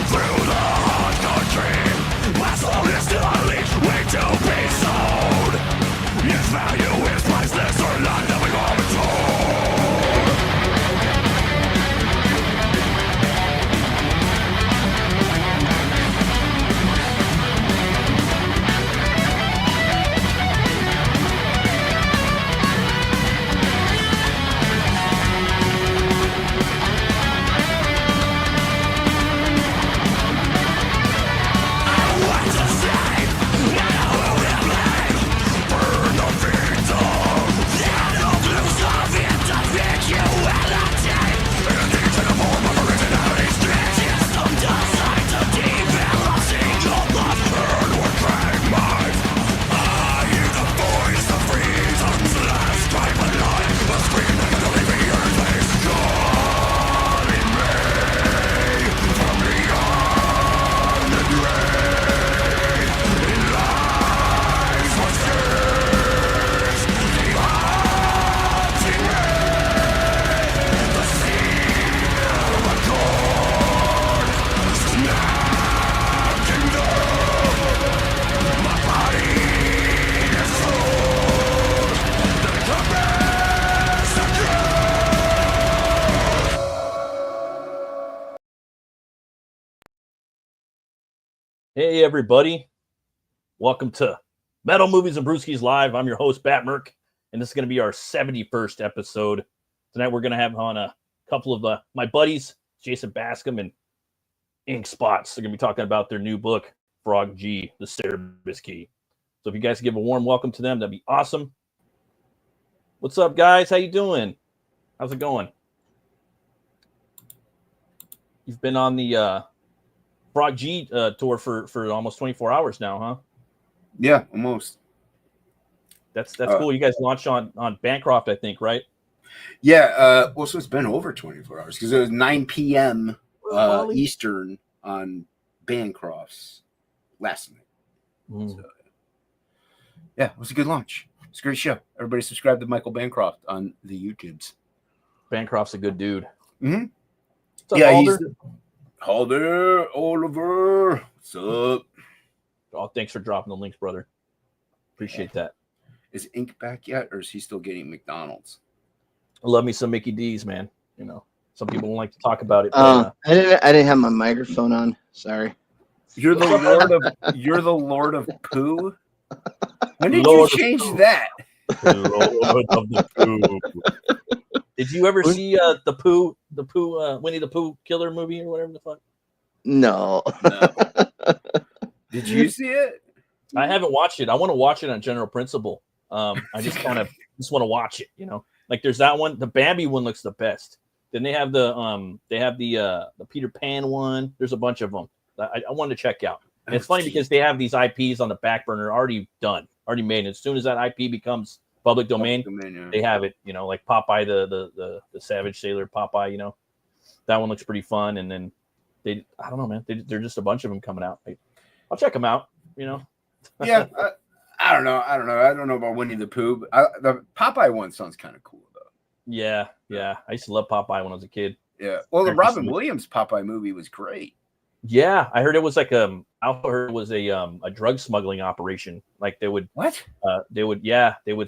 through the hot country. My soul is still unleashed, wait to be sold. Its value is priceless, or not never gonna be told. Hey, everybody. Welcome to Metal Movies and Brewsky'S Live. I'm your host, Bat Merc, and this is going to be our 71st episode. Tonight, we're going to have on a couple of my buddies, Jason Bascom and Ink Spots. They're going to be talking about their new book, Frog G, The Cerebus Key. So if you guys give a warm welcome to them, that'd be awesome. What's up, guys? How you doing? How's it going? You've been on the Frog G tour for almost 24 hours now, huh? Yeah, almost. That's cool. You guys launched on Bancroft, I think, right? Yeah. Well, so it's been over 24 hours because it was 9 p.m. Eastern on Bancroft's last night. So, yeah, it was a good launch. It's a great show. Everybody subscribe to Michael Bancroft on the YouTubes. Bancroft's a good dude. Mm-hmm. What's up, Yeah, Alder? Alder, Oliver, what's up? Oh, thanks for dropping the links, brother. Appreciate that. Is Ink back yet, or is he still getting McDonald's? I love me some Mickey D's, man. You know, some people don't like to talk about it. But, I didn't have my microphone on. Sorry. You're the Lord of Pooh. When did you change that? Lord of the Pooh. Did you ever see the Winnie the Pooh killer movie or whatever the fuck? No. Did you see it? I haven't watched it. I want to watch it on general principle. I just kind of want to watch it, you know. Like there's that one. The Bambi one looks the best. Then they have the Peter Pan one. There's a bunch of them. I wanted to check out. And it's funny because they have these IPs on the back burner already made. And as soon as that IP becomes public domain, they have it, you know, like Popeye, the Savage Sailor Popeye, you know, that one looks pretty fun. And then I don't know, man, they're just a bunch of them coming out. I'll check them out, you know. Yeah, I don't know. I don't know about Winnie the Pooh. But the Popeye one sounds kind of cool though. Yeah. I used to love Popeye when I was a kid. Yeah. Well, the Robin Williams Popeye movie was great. Yeah, I heard it was like I heard it was a drug smuggling operation. Like they would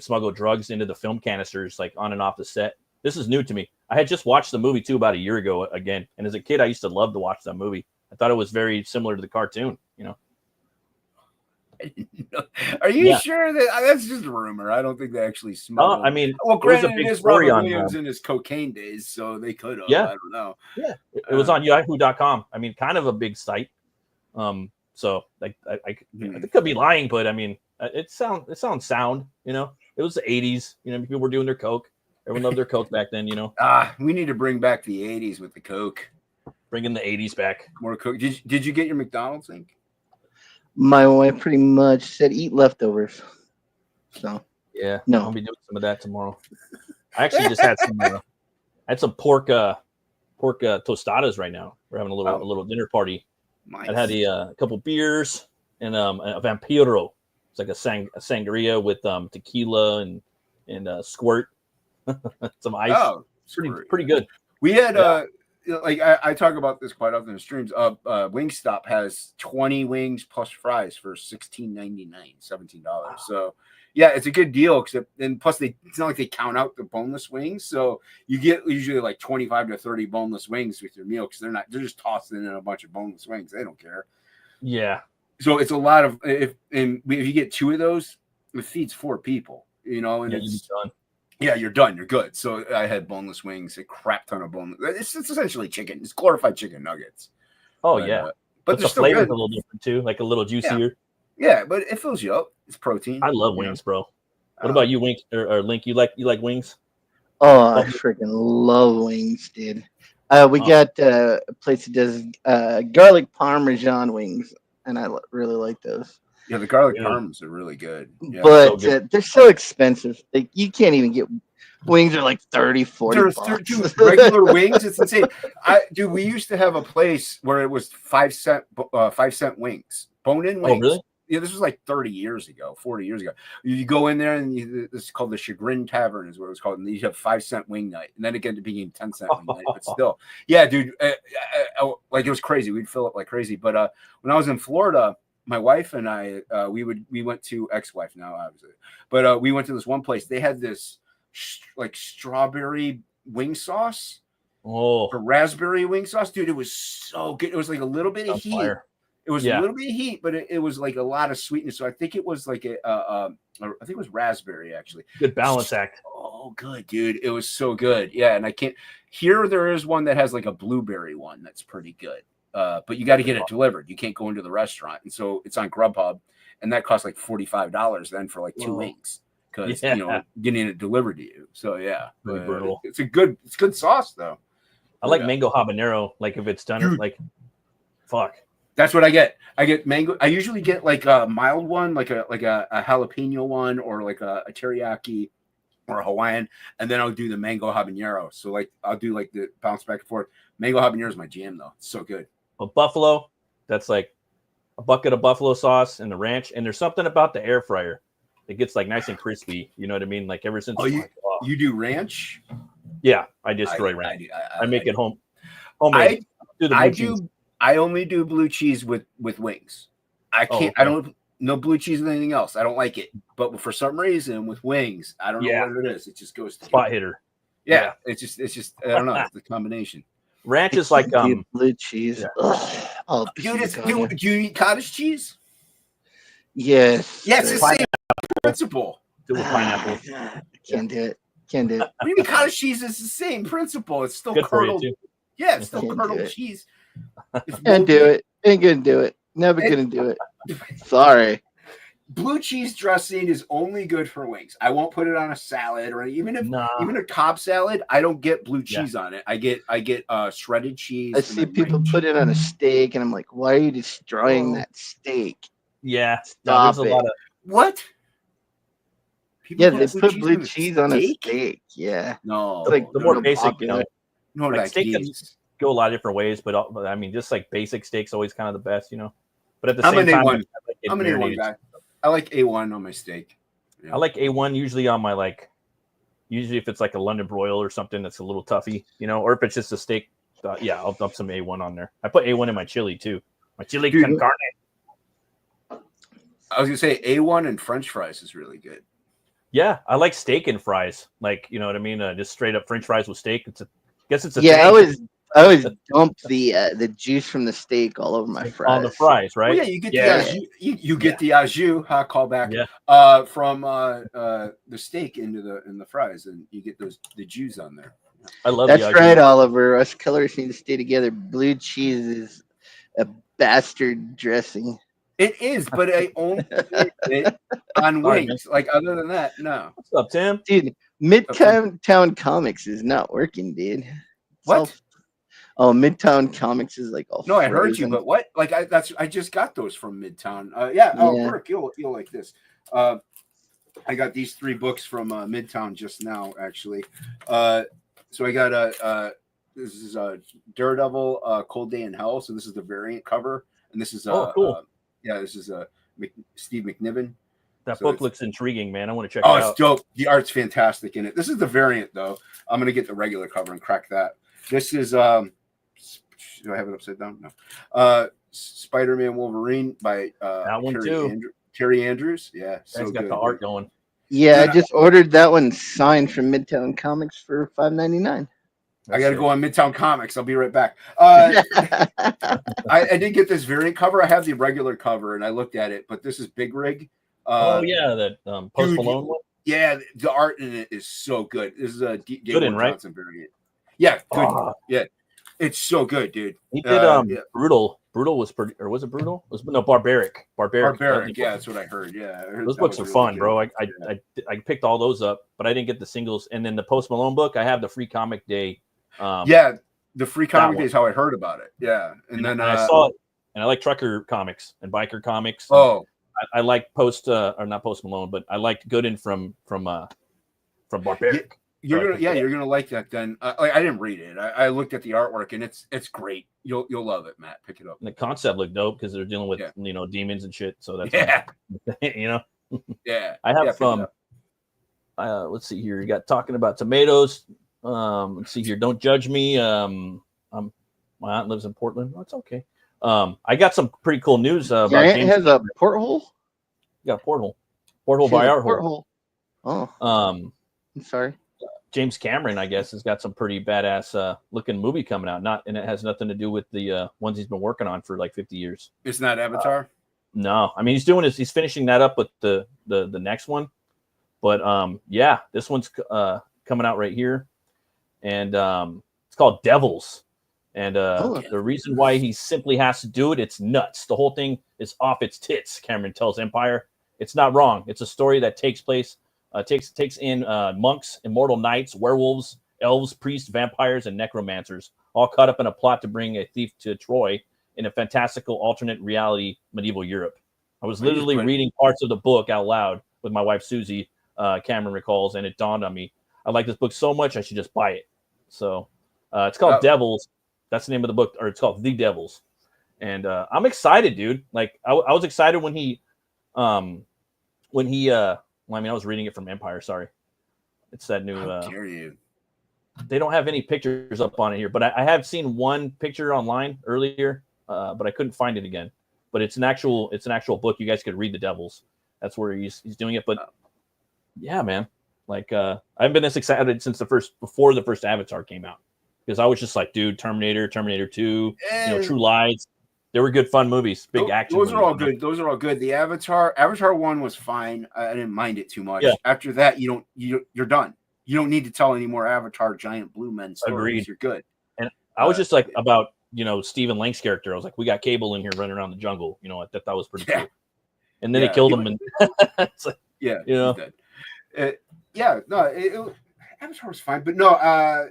smuggle drugs into the film canisters, like on and off the set. This is new to me. I had just watched the movie too about a year ago again, and as a kid, I used to love to watch that movie. I thought it was very similar to the cartoon. You know. Are you sure that's just a rumor? I don't think they actually smuggled. I mean, well, granted, it is Robin Williams in his cocaine days, so they could have. Yeah, I don't know. Yeah, it was on Yahoo.com. I mean, kind of a big site. So like I could be lying, but I mean, it sounds sound. You know, it was the 80s. You know, people were doing their coke. Everyone loved their coke back then. You know. We need to bring back the 80s with the coke. Bringing the 80s back. More coke. Did you get your McDonald's, Ink? My wife pretty much said eat leftovers. So yeah, no, I'll be doing some of that tomorrow. I actually just had some pork tostadas right now. We're having a little dinner party. Nice. I had a couple beers and a Vampiro. It's like a sangria with tequila and squirt, some ice. Oh, pretty good. We had like I talk about this quite often in streams. Wingstop has 20 wings plus fries for $16.99, $17. So yeah, it's a good deal. And plus it's not like they count out the boneless wings, so you get usually like 25 to 30 boneless wings with your meal because they're just tossing in a bunch of boneless wings. They don't care. Yeah. So it's a lot of if you get 2 of those, it feeds 4 people. You know, and it's done. Yeah, you're done. You're good. So I had boneless wings, a crap ton of boneless. It's essentially chicken. It's glorified chicken nuggets. Oh, yeah. But the flavor's a little different too, like a little juicier. Yeah, but it fills you up. It's protein. I love wings, bro. What about you, Wink or Link? You like wings? Oh, I freaking love wings, dude. We got a place that does garlic parmesan wings, and I really like those. Yeah, the garlic parms are really good. Yeah, but they're so expensive. Like, you can't even get wings are like 30, 40 bucks. Regular wings, it's insane. Dude, we used to have a place where it was 5-cent wings, bone-in wings. Oh, really? Yeah, this was like 30 years ago, 40 years ago. You go in there and this is called the Chagrin Tavern, is what it was called. And you have 5-cent wing night, and then again it became 10-cent wing night. But still, yeah, dude, like it was crazy. We'd fill up like crazy. But when I was in Florida, my wife and I, we went to ex-wife now, obviously, but we went to this one place. They had this like strawberry wing sauce, or raspberry wing sauce, dude. It was so good. It was like a little bit of heat. Fire. It was a little bit of heat, but it was like a lot of sweetness. So I think it was like I think it was raspberry actually. Good balance act. Oh, good, dude. It was so good. Yeah, and I can't. Here there is one that has like a blueberry one that's pretty good. But you got to get it delivered. You can't go into the restaurant, and so it's on Grubhub, and that costs like $45 then for like 2 wings because getting it delivered to you. So yeah, brutal. It's good sauce though. I like mango habanero. Like if it's done, like fuck. That's what I get. I get mango. I usually get like a mild one, like a jalapeno one, or like a teriyaki or a Hawaiian, and then I'll do the mango habanero. So like I'll do like the bounce back and forth. Mango habanero is my jam though. It's so good. A buffalo, that's like a bucket of buffalo sauce and the ranch, and there's something about the air fryer that gets like nice and crispy. You know what I mean? Like ever since you do ranch? Yeah, I destroy ranch. I make it home. I only do blue cheese with wings. I can't. Okay. I don't. No blue cheese with anything else. I don't like it. But for some reason, with wings, I don't know what it is. It just goes to spot hitter. Yeah, it's just. I don't know. It's the combination. Ranch is like blue cheese. Yeah. Oh, do you eat cottage cheese? Yes. Yeah, it's the same principle. Do with pineapple. Can't do it. Can't do it. What do you mean cottage cheese is the same principle? It's still curdled. Yeah, it's still curdled cheese. Can't do it. Ain't gonna do it. Never gonna do it. Sorry. Blue cheese dressing is only good for wings. I won't put it on a salad or even a Cobb salad. I don't get blue cheese on it. I get shredded cheese. I see people put it on a steak, and I'm like, why are you destroying that steak? Yeah, stop it. What? People they put blue cheese on a steak. Yeah, no, it's like the more basic, like steak can go a lot of different ways, but I mean, just like basic steak's always kind of the best, But at the same time, I'm an A1 guy. I like A1 on my steak. Yeah. I like A1 usually on my usually if it's like a London broil or something that's a little toughy, or if it's just a steak, I'll dump some A1 on there. I put A1 in my chili too. My chili con carne. I was gonna say A1 and French fries is really good. Yeah, I like steak and fries. Like, you know what I mean? Just straight up French fries with steak. I guess it's a thing. I always dump the juice from the steak all over my fries. On the fries, right? Well, yeah, you get the au jus. You get the au jus, callback. Yeah. From the steak in the fries, and you get the juice on there. I love that's right, Oliver. Us colors need to stay together. Blue cheese is a bastard dressing. It is, but I only it on wings. Like other than that, no. What's up, Tim? Dude, Midtown Comics is not working, dude. What? Midtown Comics is like all. No, I heard you, but what? Like I just got those from Midtown. Burke, you'll like this. I got these 3 books from Midtown just now, actually. So I got this is Daredevil, Cold Day in Hell. So this is the variant cover, and this is cool. This is Steve McNiven. That book looks intriguing, man. I want to check it out. Oh, it's dope. The art's fantastic in it. This is the variant, though. I'm gonna get the regular cover and crack that. This is Do I have it upside down? No. Spider-Man Wolverine by That one too. Terry Andrews. Yeah, so He's got good. the art going. Yeah, I just ordered that one signed from Midtown Comics for $5.99. I got to go on Midtown Comics. I'll be right back. I did get this variant cover. I have the regular cover, and I looked at it, but this is Big Rig. That Post Malone one. Yeah, the art in it is so good. This is a Gooden, right? Johnson variant. Yeah, good. Yeah, it's so good, dude. He did Brutal. Brutal was pretty, or was it Brutal? It was Barbaric. Barbaric. Yeah, that's what I heard. Yeah, those books are really fun, bro. I picked all those up, but I didn't get the singles. And then the Post Malone book, I have the Free Comic Day. The Free Comic Day is how I heard about it. Yeah, and then I saw it, and I like trucker comics and biker comics. I like not Post Malone, but I liked Gooden from Barbaric. You're gonna like that. Then I didn't read it. I looked at the artwork, and it's great. You'll love it, Matt. Pick it up. And the concept looked dope because they're dealing with demons and shit. So that's Yeah. I have let's see here. You got talking about tomatoes. Let's see here. Don't judge me. My aunt lives in Portland. Oh, it's okay. I got some pretty cool news. Your aunt has a porthole? Yeah, porthole by our hole. Oh. I'm sorry. James Cameron, I guess, has got some pretty badass looking movie coming out. And it has nothing to do with the ones he's been working on for like 50 years. It's not Avatar? No. I mean, he's finishing that up with the next one. But this one's coming out right here. And it's called Devils. And the reason why he simply has to do it, it's nuts. The whole thing is off its tits, Cameron tells Empire. It's not wrong. It's a story that takes in monks, immortal knights, werewolves, elves, priests, vampires, and necromancers, all caught up in a plot to bring a thief to Troy in a fantastical alternate reality medieval Europe. I was literally reading parts of the book out loud with my wife, Susie, Cameron recalls, and it dawned on me. I like this book so much, I should just buy it. So it's called Devils. That's the name of the book, or it's called The Devils. And I'm excited, dude. Like I was excited when I was reading it from Empire. Sorry, it's that new. How dare you? They don't have any pictures up on it here, but I have seen one picture online earlier, but I couldn't find it again. But it's an actual book. You guys could read The Devils. That's where he's doing it. But yeah, man, like I've been this excited since before the first Avatar came out, because I was just like, dude, Terminator 2, True Lies. They were good, fun movies. Big action. Those are all good. Those are all good. The Avatar 1 was fine. I didn't mind it too much. Yeah. After that, you're done. You don't need to tell any more Avatar giant blue men stories. Agreed. You're good. And I was just like about Stephen Lang's character. I was like, we got Cable in here running around the jungle. I thought that was pretty cool. And then they killed him. And it's like, Avatar was fine, but no.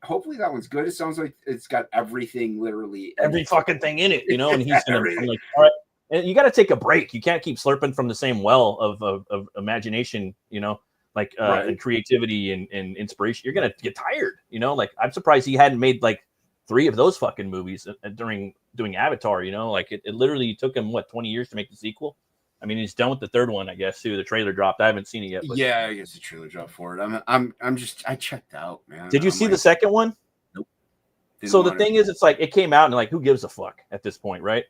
Hopefully that one's good. It sounds like it's got everything, literally every fucking thing in it, and he's gonna I'm like, all right. And you got to take a break. You can't keep slurping from the same well of imagination, and creativity and inspiration. You're gonna get tired, Like I'm surprised he hadn't made like 3 of those fucking movies during doing Avatar. Like it literally took him 20 years to make the sequel. I mean, he's done with the 3rd one, I guess, too. The trailer dropped. I haven't seen it yet. But... Yeah, I guess the trailer dropped for it. I checked out, man. Did you see the 2nd one? Nope. So the thing is, it's like it came out and like, who gives a fuck at this point, right?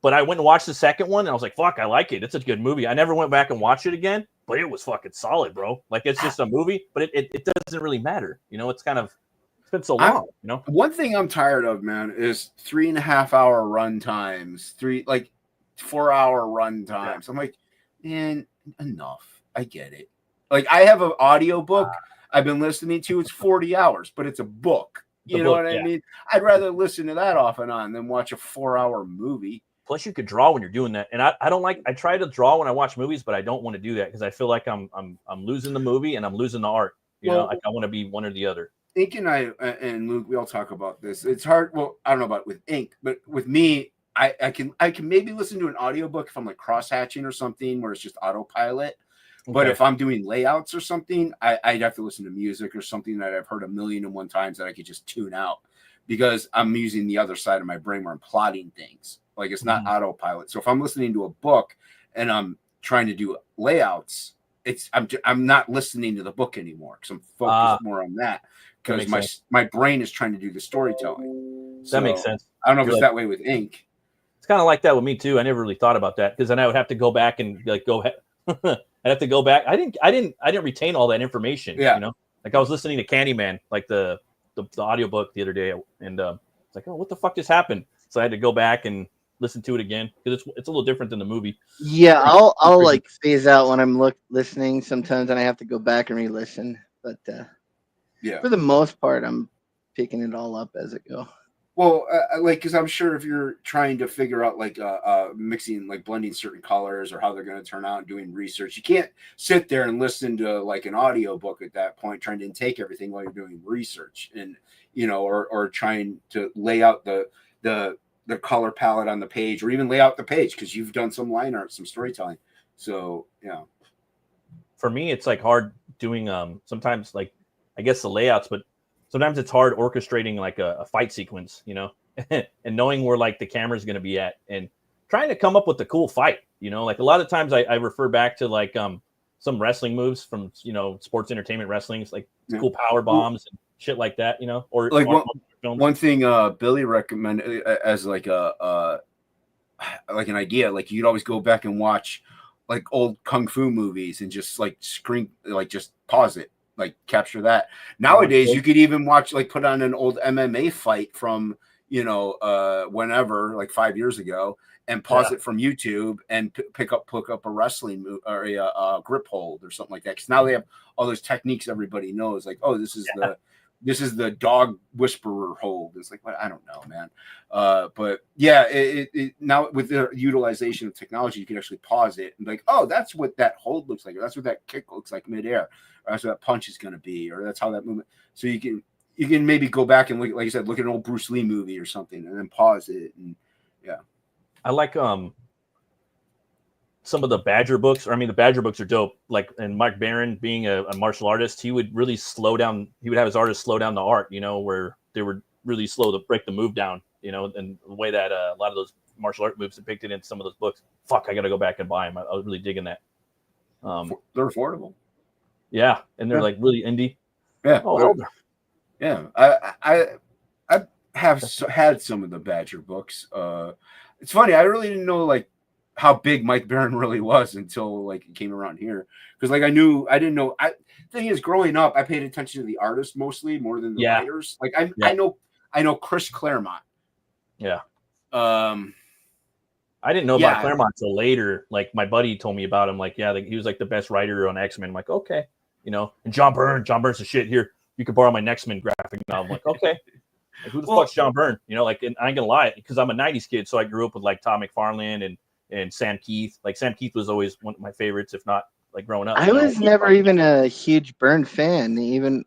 But I went and watched the 2nd one and I was like, fuck, I like it. It's a good movie. I never went back and watched it again, but it was fucking solid, bro. Like it's just a movie, but it doesn't really matter. It's been so long. One thing I'm tired of, man, is 3.5-hour run times. 4-hour run times. Yeah. I'm like, man, enough. I get it. Like I have an audio book I've been listening to. It's 40 hours, but it's a book. You know what I mean? I'd rather listen to that off and on than watch a 4-hour movie. Plus, you could draw when you're doing that, and I don't like. I try to draw when I watch movies, but I don't want to do that because I feel like I'm losing the movie and I'm losing the art. Like I want to be one or the other. Ink and I and Luke, we all talk about this. It's hard. Well, I don't know about with Ink, but with me. I can maybe listen to an audiobook if I'm like cross-hatching or something where it's just autopilot. Okay. But if I'm doing layouts or something, I'd have to listen to music or something that I've heard 1,000,001 times that I could just tune out because I'm using the other side of my brain where I'm plotting things. Like it's not autopilot. So if I'm listening to a book and I'm trying to do layouts, I'm not listening to the book anymore because I'm focused more on that. because my brain is trying to do the storytelling. That makes sense. I don't know if it's that way with ink. It's kind of like that with me too. I never really thought about that because then I would have to go back and like I'd have to go back. I didn't retain all that information. Yeah. You know, like I was listening to Candyman, like the audiobook the other day, and it's like, oh, what the fuck just happened? So I had to go back and listen to it again because it's a little different than the movie. Yeah, I'll like phase out when I'm listening sometimes, and I have to go back and re-listen. But for the most part, I'm picking it all up as it go. Well, like, because I'm sure if you're trying to figure out like mixing, like blending certain colors or how they're going to turn out and doing research, you can't sit there and listen to like an audio book at that point, trying to intake everything while you're doing research, and or trying to lay out the color palette on the page, or even lay out the page because you've done some line art, some storytelling. So yeah, for me, it's like hard doing sometimes like I guess the layouts, but sometimes it's hard orchestrating like a fight sequence, and knowing where like the camera's going to be at and trying to come up with a cool fight, like a lot of times I refer back to like some wrestling moves from, sports entertainment wrestlings, like cool power bombs and shit like that, or like one thing Billy recommended as like an idea, like you'd always go back and watch like old kung fu movies and just like just pause it, like capture that. Nowadays you could even watch, like put on an old MMA fight from whenever, like 5 years ago, and pause it from YouTube and pick up a wrestling move or a grip hold or something like that, because now they have all those techniques everybody knows, like, oh, this is the dog whisperer hold. It's like, I don't know, man. But yeah, it now with the utilization of technology, you can actually pause it and be like, oh, that's what that hold looks like, or that's what that kick looks like midair, or that's what that punch is going to be, or that's how that movement. So you can maybe go back and look, like you said, look at an old Bruce Lee movie or something, and then pause it. And yeah, I like some of the Badger books. Or I mean, the Badger books are dope. Like, and Mike Barron being a martial artist, he would really slow down. He would have his artists slow down the art, where they were really slow to break the move down, and the way that a lot of those martial art moves depicted in some of those books. Fuck, I got to go back and buy them. I was really digging that. They're affordable. Yeah, and they're like really indie. Yeah. Oh, yeah. I have had some of the Badger books. It's funny. I really didn't know like how big Mike Barron really was until like it came around here. Because like I didn't know. The thing is, growing up, I paid attention to the artists mostly more than the writers. Like I know Chris Claremont. Yeah. I didn't know about Claremont until later. Like my buddy told me about him. Like, he was like the best writer on X-Men. I'm like, okay, and John Byrne's the shit. Here, you could borrow my X-Men graphic novel. I'm like, okay. Like, who the fuck's John Byrne? Like, and I ain't gonna lie, because I'm a '90s kid, so I grew up with like Todd McFarlane and Sam Keith. Like Sam Keith was always one of my favorites, if not like growing up. I was never even a huge Byrne fan. Even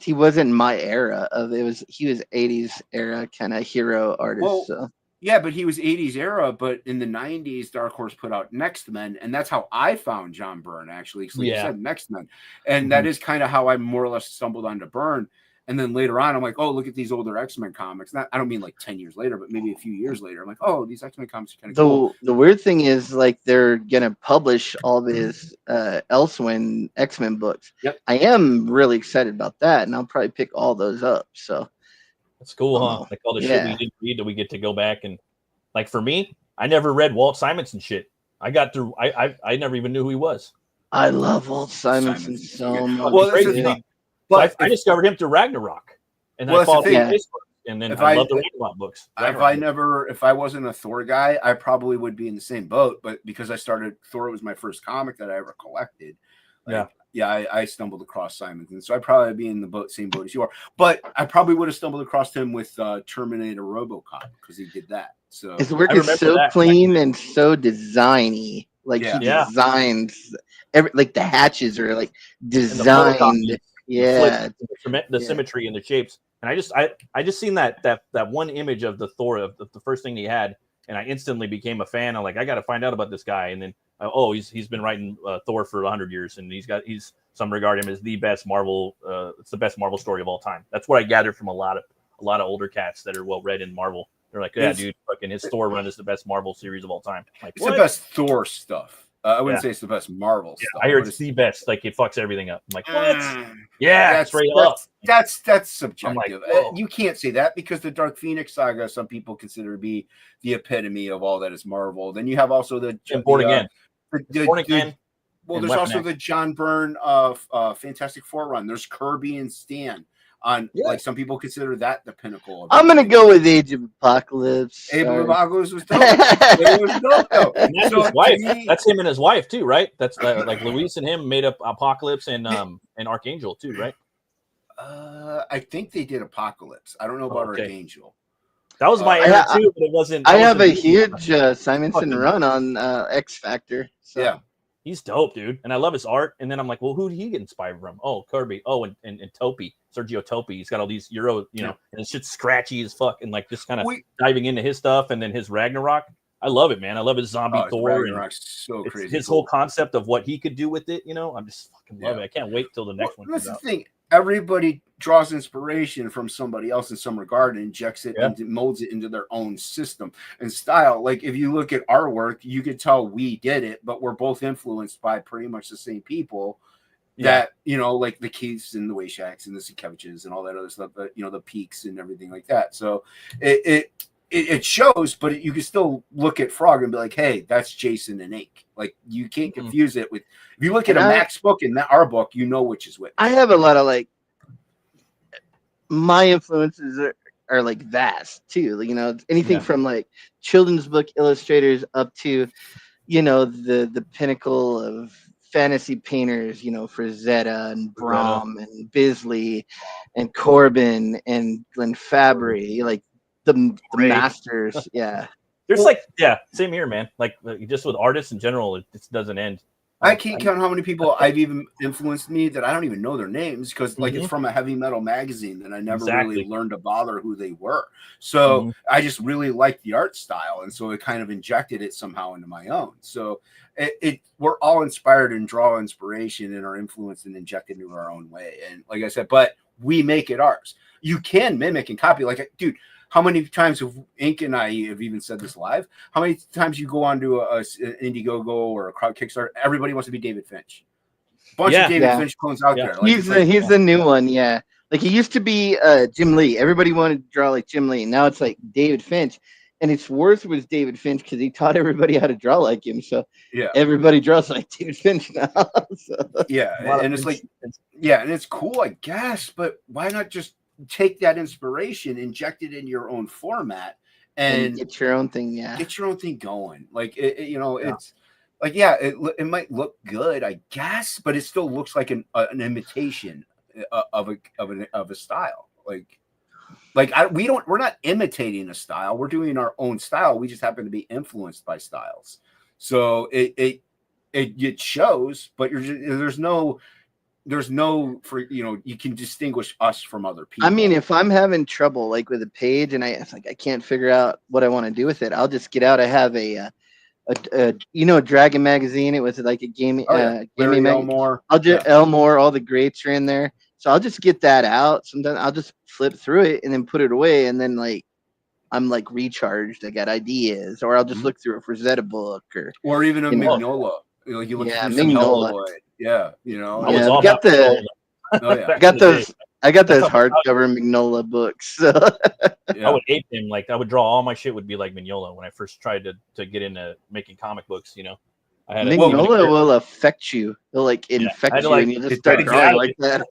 he wasn't my era of it. He was '80s era kind of hero artist. Well, so. Yeah, but he was '80s era. But in the '90s, Dark Horse put out Next Men, and that's how I found John Byrne. Actually, so you said Next Men, and that is kind of how I more or less stumbled onto Byrne. And then later on, I'm like, oh, look at these older X-Men comics. I don't mean like 10 years later, but maybe a few years later. I'm like, oh, these X-Men comics are kind of cool. The weird thing is, like, they're gonna publish all these Elsewind X-Men books. Yep. I am really excited about that, and I'll probably pick all those up. So that's cool, huh? Like all the shit we didn't read that we get to go back and, like, for me, I never read Walt Simonson shit. I got through. I never even knew who he was. I love Walt Simonson so much. Well, that's the thing. But I discovered him through Ragnarok, and I followed him on Facebook, and then I love the Ragnarok books. If I wasn't a Thor guy, I probably would be in the same boat. But because Thor was my first comic that I ever collected. I stumbled across Simonson, so I'd probably be in the same boat as you are. But I probably would have stumbled across him with Terminator RoboCop because he did that. So his work is so clean and so designy. Like he designs like the hatches are like designed. Yeah, the symmetry and the shapes, and I just seen that one image of the Thor of the first thing he had, and I instantly became a fan. I'm like, I got to find out about this guy, and then he's been writing Thor for 100 years, and some regard him as the best Marvel. It's the best Marvel story of all time. That's what I gathered from a lot of older cats that are well read in Marvel. They're like, yeah, dude, fucking his Thor run is the best Marvel series of all time. Like, it's the best Thor stuff. I wouldn't say it's the best Marvel stuff. I heard it's the best. Like it fucks everything up. I'm like, what? Yeah, straight up. That's subjective. Like, you can't say that because the Dark Phoenix saga, some people consider to be the epitome of all that is Marvel. Then you have also the Born Again. Well, there's also the John Byrne Fantastic Four run. There's Kirby and Stan. Like some people consider that the pinnacle. I'm gonna go with Age of Apocalypse. Age of Apocalypse was dope. It was dope though. And that's his wife. That's him and his wife too, right? That's like Luis and him made up Apocalypse and Archangel too, right? I think they did Apocalypse. I don't know about Archangel. That was my era too, but it wasn't. I have a huge Simonson run on X Factor. So. Yeah. He's dope, dude. And I love his art. And then I'm like, well, who did he get inspired from? Oh, Kirby. Oh, and Topi, Sergio Topi. He's got all these Euro, and it's shit's scratchy as fuck. And like just kind of diving into his stuff and then his Ragnarok. I love it, man. I love his zombie Thor. Ragnarok's so crazy. His whole concept of what he could do with it, I'm just fucking love it. I can't wait till the next one comes out. That's the thing. Everybody draws inspiration from somebody else in some regard and injects it and molds it into their own system and style. Like if you look at our work, you could tell we did it, but we're both influenced by pretty much the same people that, like the Keiths and the Wayshacks and the Siekeviches and all that other stuff, but the Peaks and everything like that. So it shows, but you can still look at Frog and be like, hey, that's Jason and Ake. Like you can't confuse it with, if you look at a Max book and our book, which is which. I have a lot of my influences are like vast too. Anything from like children's book illustrators up to, the pinnacle of fantasy painters, Frazetta and Brom and Bisley and Corbin and Glenn Fabry, like the masters. Yeah. There's same here, man. Like just with artists in general, it just doesn't end. I can't count how many people I've even influenced me that I don't even know their names because it's from a heavy metal magazine that I never really learned to bother who they were. So I just really liked the art style. And so it kind of injected it somehow into my own. So we're all inspired and draw inspiration and are influenced and injected into our own way. And like I said, but we make it ours. You can mimic and copy. Like, dude, how many times have Ink and I have even said this live? How many times you go onto an Indiegogo or a crowd Kickstarter? Everybody wants to be David Finch. Bunch of David Finch clones out there. Like, he's the new one. Yeah, like he used to be Jim Lee. Everybody wanted to draw like Jim Lee. Now it's like David Finch, and it's worse with David Finch because he taught everybody how to draw like him. So everybody draws like David Finch now. And it's like and it's cool, I guess. But why not just take that inspiration, inject it in your own format, and get your own thing. Get your own thing going. Like it's like it might look good, I guess, but it still looks like an imitation of a style. We're not imitating a style. We're doing our own style. We just happen to be influenced by styles. So it shows, but there's no you can distinguish us from other people. I mean, if I'm having trouble like with a page and I can't figure out what I want to do with it, I'll just get out. I have a Dragon magazine. It was like a gaming gaming magazine. Elmore, all the greats are in there. So I'll just get that out. Sometimes I'll just flip through it and then put it away, and then I'm recharged. I got ideas, or I'll just look through a Frazetta book, or even a Mignola. Like you look through some Hellboy. I got those hardcover Mignola books. So. I would ape him. Like I would draw all my shit would be like Mignola when I first tried to get into making comic books. Mignola will affect you. He'll infect you, and you just start drawing like that.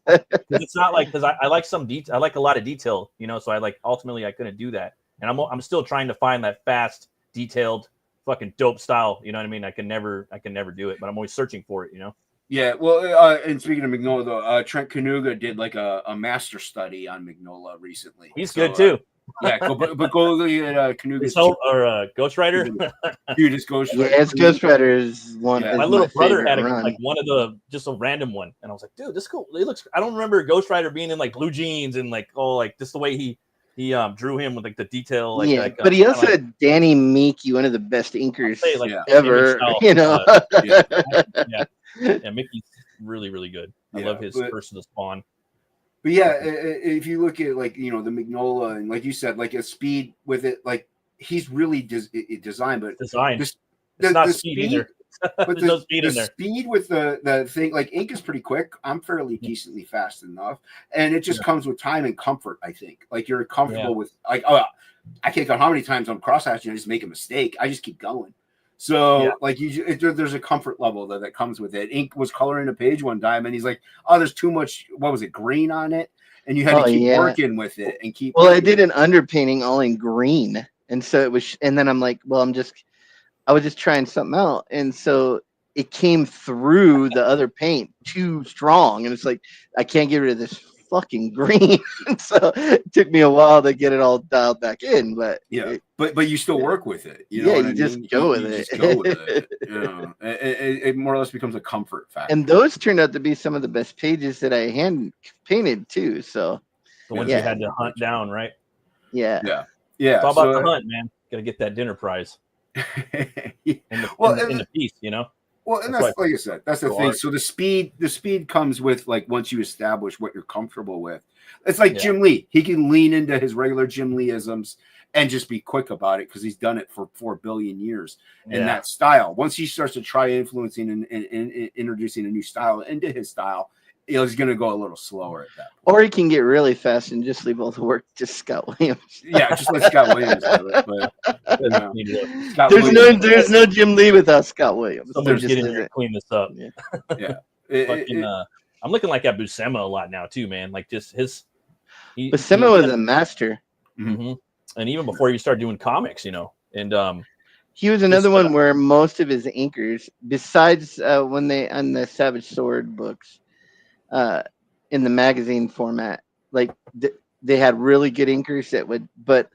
It's not because I like some detail. I like a lot of detail. So I ultimately I couldn't do that, and I'm still trying to find that fast, detailed, fucking dope style. You know what I mean? I can never do it, but I'm always searching for it. Yeah, well, and speaking of Mignola, though, Trent Kanuga did a master study on Mignola recently. He's good too. Go look at Kanuga's Ghost Rider. Dude, it's Ghost Rider. Yeah, it's Ghost Rider is one. My little brother had one of the just a random one, and I was like, dude, this is cool. It looks. I don't remember Ghost Rider being in blue jeans and just the way he drew him with the detail. But he also had Danny Meeke, one of the best inkers ever. Yeah, Mickey's really, really good. I love his Curse of the Spawn. But if you look at the Mignola and like you said, a speed with it, he's really designed, but it's not speed either. but no speed the in there. speed with the thing, like ink is pretty quick. I'm fairly decently fast enough, and it just comes with time and comfort. I think, like you're comfortable with, like, oh, I can't count how many times I'm cross-hatching. I just make a mistake. I just keep going. So, like, there's a comfort level that comes with it. Ink was coloring a page one time, and he's like, "Oh, there's too much. What was it, green on it?" And you had to keep working with it and keep. Well, I did an underpainting all in green, and so it was. And then I'm like, well, I was just trying something out, and so it came through the other paint too strong, and it's like I can't get rid of this fucking green. So it took me a while to get it all dialed back in, but but you still work with it. You know what I mean? Just go with it. Just go with it. It more or less becomes a comfort factor. And those turned out to be some of the best pages that I hand painted too. So the ones you had to hunt down, right? Yeah. It's all about the hunt, man. Got to get that dinner prize. in the piece, you know. Well, and that's like I said, that's the thing. So the speed comes with, like, once you establish what you're comfortable with. It's like Jim Lee. He can lean into his regular Jim Lee-isms and just be quick about it because he's done it for 4 billion years in that style. Once he starts to try influencing and introducing a new style into his style, he's going to go a little slower at that point. Or he can get really fast and just leave all the work to Scott Williams. Just let Scott Williams do it. But, there's no Jim Lee without Scott Williams. Somebody's getting there to clean this up. I'm looking like at Buscema a lot now too, man. Like just Buscema was a master. Mm-hmm. And even before you start doing comics, you know, and he was another one where most of his inkers, besides when they on the Savage Sword books, in the magazine format, like they had really good inkers that would, but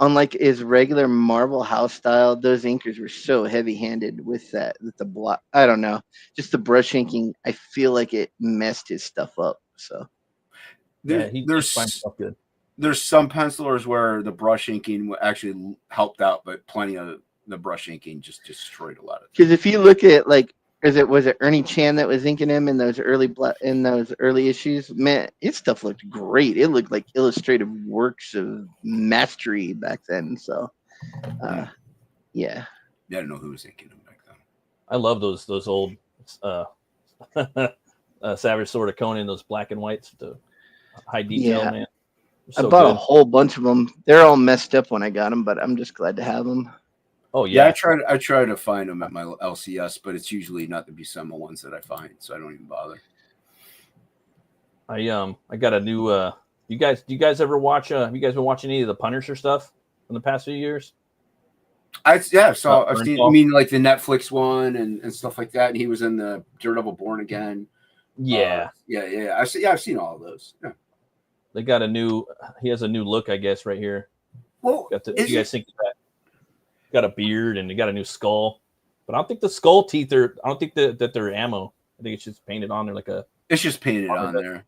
unlike his regular Marvel House style, those inkers were so heavy-handed with the block. I don't know, just the brush inking. I feel like it messed his stuff up. So there's some pencilers where the brush inking actually helped out, but plenty of the brush inking just destroyed a lot of. Because if you look at, like, was it Ernie Chan that was inking him in those early issues? Man, his stuff looked great. It looked like illustrative works of mastery back then. So, I don't know who was inking him back then. I love those old Savage Sword of Conan, those black and whites, the high detail, man. So I bought a whole bunch of them. They're all messed up when I got them, but I'm just glad to have them. Oh yeah, I try to find them at my LCS, but it's usually not the Buscema ones that I find, so I don't even bother. I got a new. Do you guys ever watch? Have you guys been watching any of the Punisher stuff in the past few years? I've seen. I mean, like the Netflix one and stuff like that. And he was in the Daredevil Born Again. Yeah, I've seen all of those. Yeah. They got he has a new look, I guess, right here. Well, you guys think that? Got a beard and they got a new skull, but I don't think the skull teeth I don't think that they're ammo. I think it's just painted on there it's just painted on there.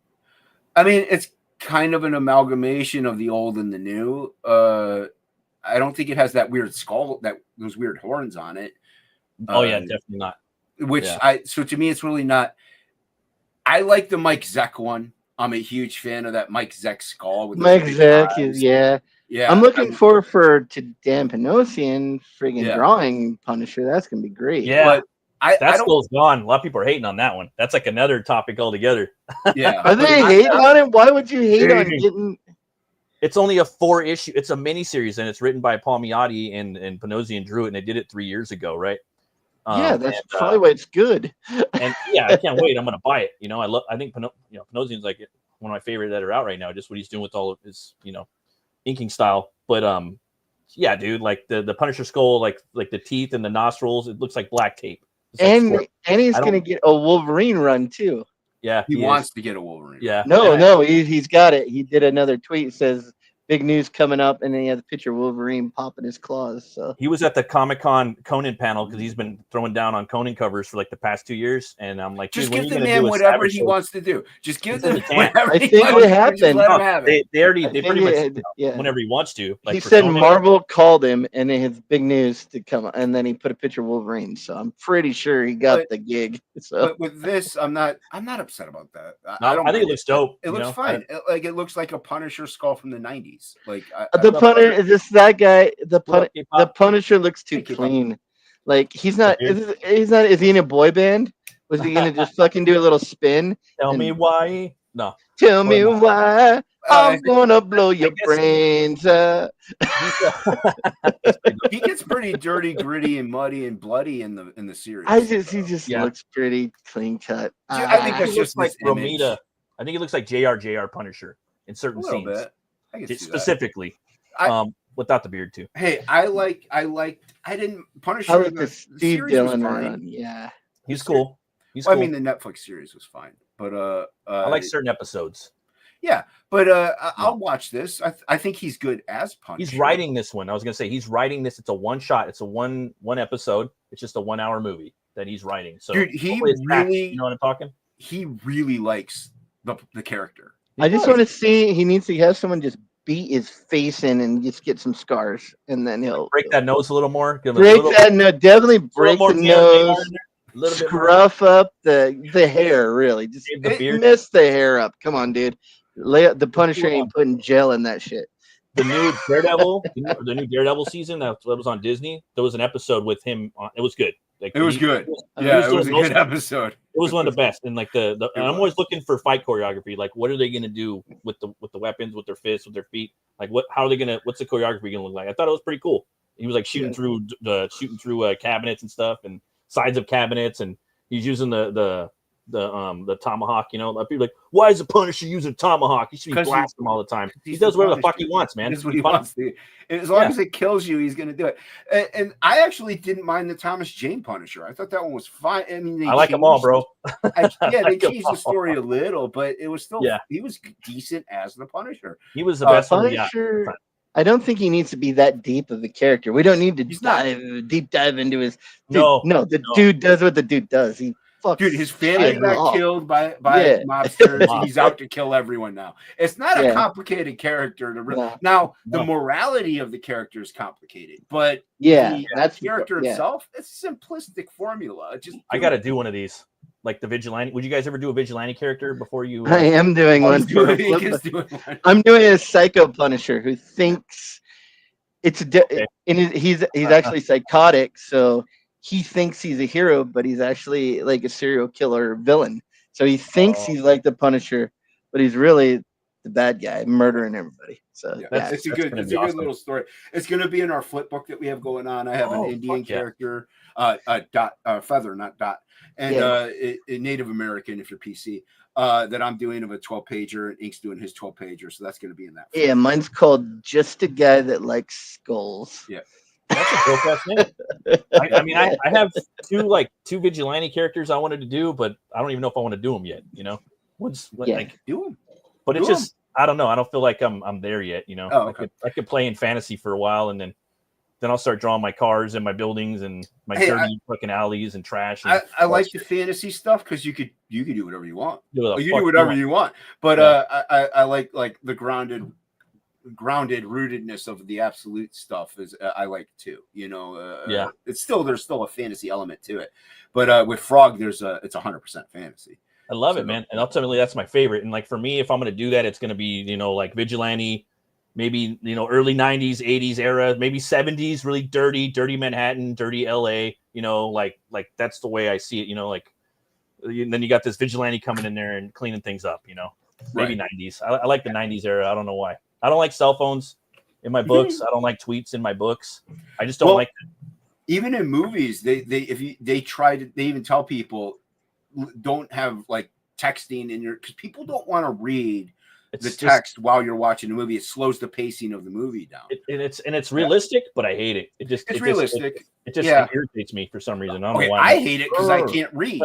I mean, it's kind of an amalgamation of the old and the new. I don't think it has that weird skull, those weird horns on it. Oh yeah, definitely not. So to me, it's really not. I like the Mike Zeck one. I'm a huge fan of that Mike Zeck skull. With Mike Zeck is Yeah, I'm looking forward to Dan Panosian friggin' drawing Punisher. That's gonna be great. Yeah, but that skull's gone. A lot of people are hating on that one. That's like another topic altogether. Yeah, are they hating on it? Why would you hate on getting? It's only a 4-issue. It's a miniseries, and it's written by Paul Miotti and Panosian drew it, and they did it 3 years ago, right? That's probably why it's good. And I can't wait. I'm gonna buy it. You know, I think Panosian's like one of my favorite that are out right now. Just what he's doing with all of his, inking style. But dude, like the Punisher skull, like the teeth and the nostrils, it looks like black tape. And he's gonna get a Wolverine run too. Yeah, he wants to get a Wolverine. Yeah. No, he's got it. He did another tweet, says big news coming up, and then he has a picture of Wolverine popping his claws. So he was at the Comic-Con Conan panel because he's been throwing down on Conan covers for like the past 2 years, and I'm like, just give the man whatever he wants to do. Just give them whatever. I think it happened. They pretty much whenever he wants to. Like he said Conan, Marvel called him, and then his big news to come, and then he put a picture of Wolverine. So I'm pretty sure he got the gig. So but with this, I'm not upset about that. I think it looks dope. It looks fine. It looks like a Punisher skull from the 90s. Like the Punisher is this that guy. The Punisher looks too clean. Like he's not. Is he in a boy band? Was he gonna just fucking do a little spin? Tell me why. No. Tell me why I'm gonna blow your brains up. He gets pretty dirty, gritty, and muddy and bloody in the series. He just looks pretty clean cut. I think that's just like Romita. I think he looks like JR Punisher in certain scenes. Specifically. Without the beard too. Hey, I didn't Punisher. I like the Steve Dillon run. Yeah, he's cool. He's cool. I mean, the Netflix series was fine, but I like certain episodes. Yeah, but I'll watch this. I think he's good as Punisher. He's writing this one. I was gonna say he's writing this. It's a one shot. It's a one episode. It's just a 1 hour movie that he's writing. So dude, he really, you know what I'm talking? He really likes the character. I just want to see. He needs to have someone just beat his face in and just get some scars, and then he'll break that nose a little more. Definitely break the nose. Scruff up the hair. Really, just miss the hair up. Come on, dude. The Punisher ain't putting gel in that shit. The new Daredevil, the new Daredevil season that was on Disney. There was an episode with him. It was good. Like it was good. It was a good episode. It was one of the best. And like and I'm always looking for fight choreography. Like, what are they gonna do with the weapons, with their fists, with their feet? Like, how are they gonna? What's the choreography gonna look like? I thought it was pretty cool. He was like shooting through cabinets and stuff, and sides of cabinets, and he's using the tomahawk. You know, people are like, why is the Punisher using tomahawk? He should be blasting him all the time. He does whatever the fuck he wants, man. That's what he wants. As long as it kills you, he's gonna do it. And I actually didn't mind the Thomas Jane Punisher. I thought that one was fine. I mean, I like them all, bro. They changed the story a little, but it was still he was decent as the Punisher. He was the best Punisher. I don't think he needs to be that deep of a character. We don't need to deep dive into his. The dude does what the dude does. His family got killed by mobsters. He's out to kill everyone now. It's not a complicated character to now. The morality of the character is complicated, but that character itself, it's a simplistic formula. I got to do one of these, like the vigilante. Would you guys ever do a vigilante character before you? I am doing one. I'm doing a psycho Punisher who thinks it's he's actually psychotic, so. He thinks he's a hero, but he's actually like a serial killer villain. So he thinks he's like the Punisher, but he's really the bad guy, murdering everybody. So it's a good little story. It's going to be in our flip book that we have going on. I have an Indian character, Feather, not Dot, and a Native American if you're PC. That I'm doing of a 12-pager, and Ink's doing his 12-pager. So that's going to be in that. Yeah, mine's called Just a Guy That Likes Skulls. Yeah. That's a dope ass name. I mean, I have two vigilante characters I wanted to do, but I don't even know if I want to do them yet. You know, do them. But it's just I don't know. I don't feel like I'm there yet. You know, I could play in fantasy for a while, and then I'll start drawing my cars and my buildings and my dirty fucking alleys and trash. And I like the fantasy stuff because you could do whatever you want. You do whatever you want. But I like the grounded rootedness of the absolute stuff is I like too. You know, there's still a fantasy element to it. But with Frog, it's 100% fantasy. I love it, man. And ultimately, that's my favorite. And like for me, if I'm going to do that, it's going to be like vigilante. Maybe, early 90s, 80s era, maybe 70s, really dirty Manhattan, dirty LA, like that's the way I see it, then you got this vigilante coming in there and cleaning things up, maybe 90s. I like the 90s era. I don't know why. I don't like cell phones in my books. I don't like tweets in my books. I just don't like them. Even in movies, they even tell people don't have like texting in your, because people don't want to read the text while you're watching the movie. It slows the pacing of the movie down. It's realistic, but I hate it. It's realistic. It irritates me for some reason. I don't know why. I hate it because I can't read.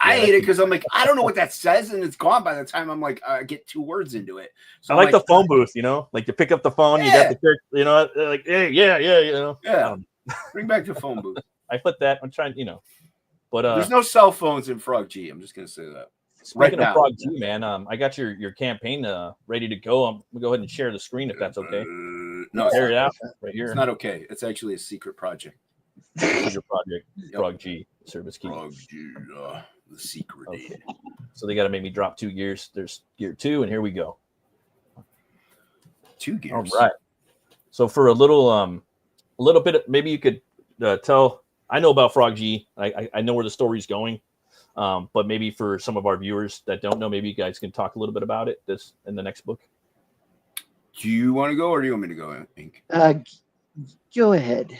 I hate it because I'm like, I don't know what that says, and it's gone by the time I'm like, I get 2 words into it. So I like the phone booth, like you pick up the phone, you got the character, like, hey, Bring back the phone booth. I put that. I'm trying, but there's no cell phones in Frog G. I'm just gonna say that. Speaking of Frog G, man, I got your campaign ready to go. I'm gonna go ahead and share the screen if that's okay. No, share it out right here. It's not okay. It's actually a secret project. Secret project. Frog G service key. Frog G, the secret. Okay. So they got to make me drop 2 gears. There's gear 2, and here we go. 2 gears. All right. So for a little bit, maybe you could tell I know about Frog G. I know where the story's going. But maybe for some of our viewers that don't know, maybe you guys can talk a little bit about it this in the next book. Do you want to go or do you want me to go, Ink? Go ahead.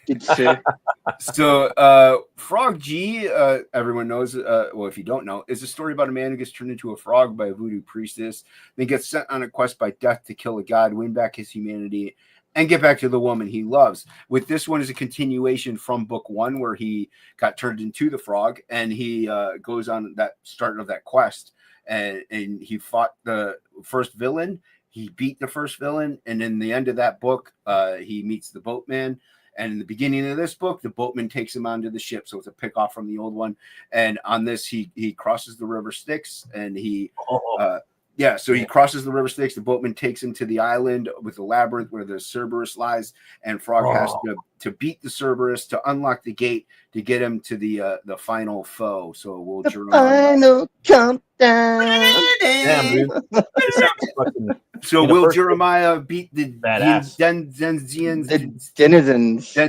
Good sir. So, Frog G, everyone knows, well, if you don't know, is a story about a man who gets turned into a frog by a voodoo priestess, then gets sent on a quest by death to kill a god, win back his humanity, and get back to the woman he loves. With this one is a continuation from book 1, where he got turned into the frog, and he goes on that start of that quest, and he fought the first villain. He beat the first villain, and in the end of that book, he meets the boatman. And in the beginning of this book, the boatman takes him onto the ship, so it's a pick off from the old one. And on this, he crosses the river Styx, and he crosses the river Styx. The boatman takes him to the island with the labyrinth where the Cerberus lies, and Frog has to beat the Cerberus to unlock the gate to get him to the final foe. So we'll final countdown. Damn, dude. So will Jeremiah beat the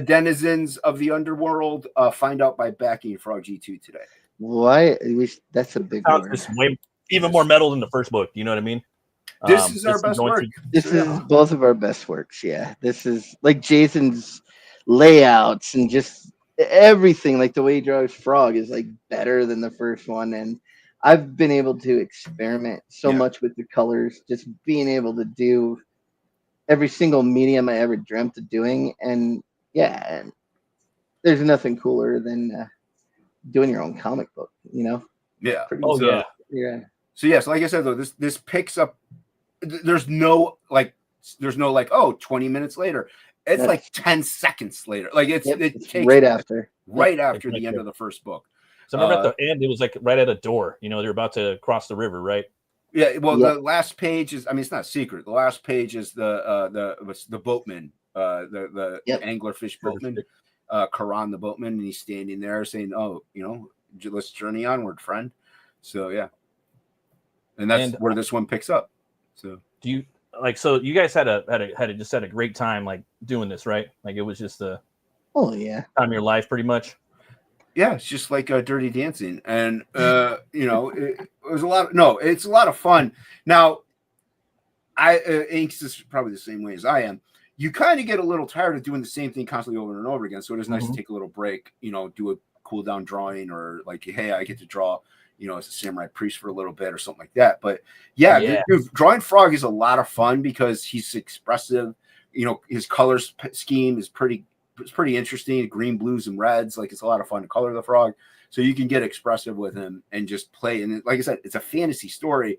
denizens of the underworld? Find out by backing Frog G2 today. Why? That's a big word. Even more metal than the first book. You know what I mean? This is our best work. This is both of our best works. Yeah, this is like Jason's layouts and just everything. Like the way he draws Frog is like better than the first one, and I've been able to experiment so much with the colors, just being able to do every single medium I ever dreamt of doing. And and there's nothing cooler than doing your own comic book, you know? Yeah. Yeah. So yes, like I said though, this picks up. There's no 20 minutes later. It's like 10 seconds later. Like it takes right after the end of the first book. So remember at the end, it was like right at a door. You know, they're about to cross the river, right? Yeah. Well, the last page is. I mean, it's not secret. The last page is the boatman, the anglerfish boatman, Karan the boatman, and he's standing there saying, "Oh, you know, let's journey onward, friend." So yeah, and that's where this one picks up. So do you like? So you guys had a great time like doing this, right? Like it was just the time of your life, pretty much. Yeah, it's just like Dirty Dancing, and you know, it was a lot. It's a lot of fun. Now, Inks is probably the same way as I am. You kind of get a little tired of doing the same thing constantly over and over again. So it is nice to take a little break. You know, do a cool down drawing, or like, hey, I get to draw, you know, as a samurai priest for a little bit or something like that. But dude, drawing Frog is a lot of fun because he's expressive. You know, his color scheme is pretty interesting. Green, blues, and reds. Like it's a lot of fun to color the frog. So you can get expressive with him and just play. And like I said, it's a fantasy story.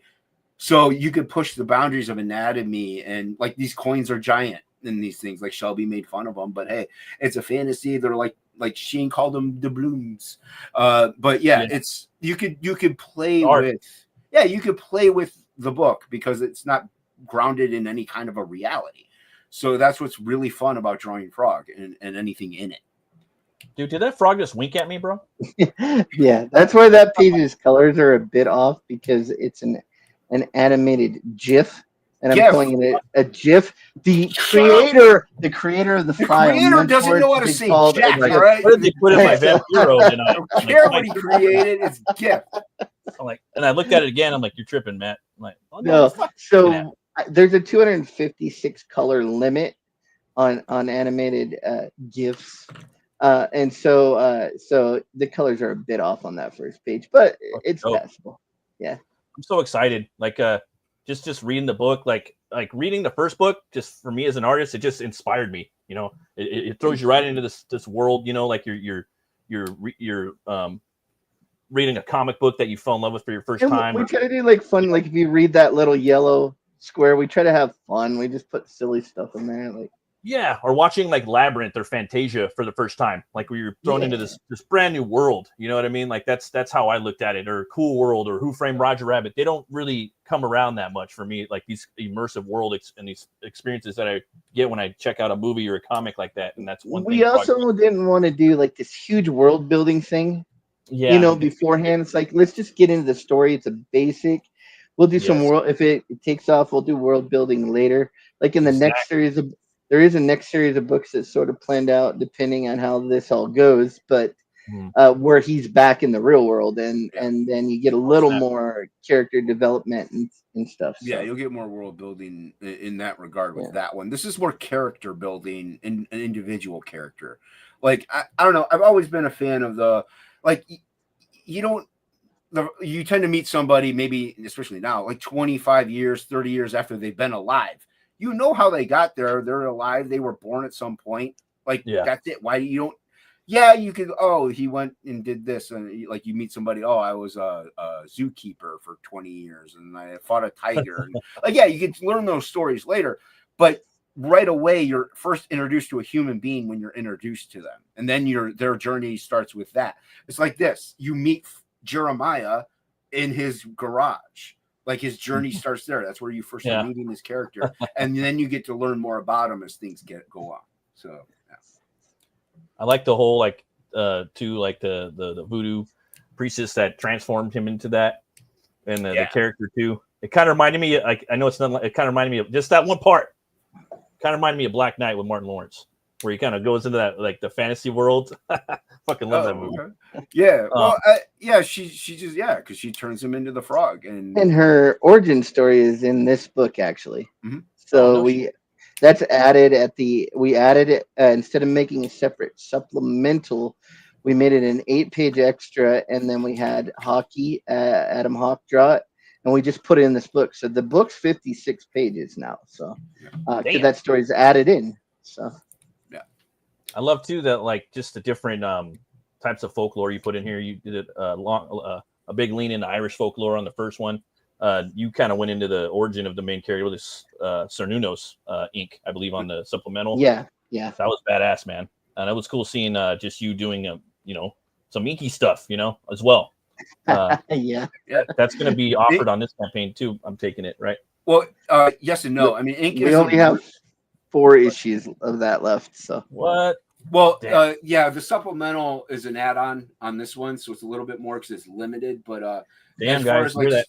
So you could push the boundaries of anatomy, and like these coins are giant in these things. Like Shelby made fun of them, but hey, it's a fantasy. They're like Sheen called them doubloons. But it's you could play with you could play with the book because it's not grounded in any kind of a reality. So that's what's really fun about drawing Frog and anything in it. Dude, did that frog just wink at me, bro? Yeah, that's why that page's colors are a bit off, because it's an animated GIF, and I'm calling it a GIF. The creator of the file. The creator doesn't know how to say Jack, all right? What did they put in my Vampiro? I don't care what he created. It's GIF. I'm like, and I looked at it again. I'm like, you're tripping, Matt. I'm like, no. So there's a 256 color limit on animated GIFs. And so the colors are a bit off on that first page, but it's passable. Yeah. I'm so excited. Like, just reading the book, like reading the first book, just for me as an artist, it just inspired me. You know, it throws you right into this world. You know, like you're reading a comic book that you fell in love with for your first time. We try to do like fun. Like if you read that little yellow square, we try to have fun. We just put silly stuff in there, like. Yeah, or watching like Labyrinth or Fantasia for the first time, like where you're thrown into this brand new world. You know what I mean? Like that's how I looked at it. Or Cool World, or Who Framed Roger Rabbit. They don't really come around that much for me. Like these immersive world and these experiences that I get when I check out a movie or a comic like that. And that's one thing. We also didn't want to do like this huge world building thing. Yeah, you know, beforehand. It's like, let's just get into the story. It's a basic. We'll do some world. If it takes off, we'll do world building later. Like in the next series of. there is a next series of books that's sort of planned out depending on how this all goes, but where he's back in the real world, and then you get a little more character development and stuff. So. Yeah, you'll get more world building in that regard with that one. This is more character building and an individual character. Like I don't know, I've always been a fan of the like you tend to meet somebody, maybe especially now, like 25 years, 30 years after they've been alive. You know how they got there. They're alive. They were born at some point. Like, that's it. Why you don't? Yeah, you could. Oh, he went and did this. And like you meet somebody. Oh, I was a zookeeper for 20 years and I fought a tiger. Like, yeah, you can learn those stories later. But right away, you're first introduced to a human being when you're introduced to them. And then their journey starts with that. It's like this. You meet Jeremiah in his garage. Like his journey starts there. That's where you first start meeting his character, and then you get to learn more about him as things go on. So, I like the whole the voodoo priestess that transformed him into that, and the character too. It kind of reminded me. Like I know it's not. It kind of reminded me of just that one part. Kind of reminded me of Black Knight with Martin Lawrence, where he kind of goes into that like the fantasy world. Fucking love that movie. Okay. Yeah. Well, she just because she turns him into the frog, and her origin story is in this book actually. So that's added we added it instead of making a separate supplemental, we made it an 8-page extra, and then we had Adam Hawk draw it, and we just put it in this book. So the book's 56 pages now. So that story's added in. So. I love too that like just the different types of folklore you put in here. You did a big lean into Irish folklore on the first one. You kind of went into the origin of the main character with this Cernunnos ink, I believe, on the supplemental. Yeah. That was badass, man. And it was cool seeing just you doing some inky stuff, as well. That's going to be offered on this campaign too. I'm taking it, right? Well, yes and no. I mean, ink. We only have 4 issues of that left. So what? Well, the supplemental is an add-on on this one, so it's a little bit more because it's limited. But as far as the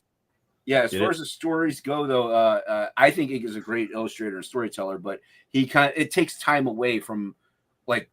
stories go, though, I think Ink is a great illustrator and storyteller. But it takes time away from like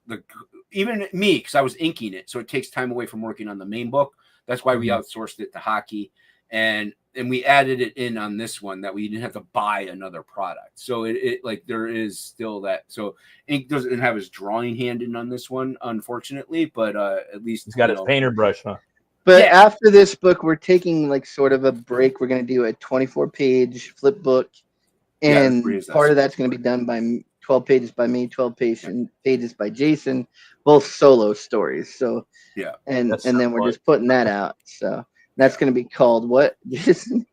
even me, because I was inking it, so it takes time away from working on the main book. That's why we outsourced it to Hockey, and we added it in on this one that we didn't have to buy another product. So it like there is still that. So Ink doesn't have his drawing hand in on this one, unfortunately, but at least he's got his painter brush, huh? But after this book, we're taking like sort of a break. We're going to do a 24-page flip book, and part of that's going to be done by 12 pages by me, 12 pages by Jason, both solo stories. So and then we're just putting that out. So. That's going to be called what? I don't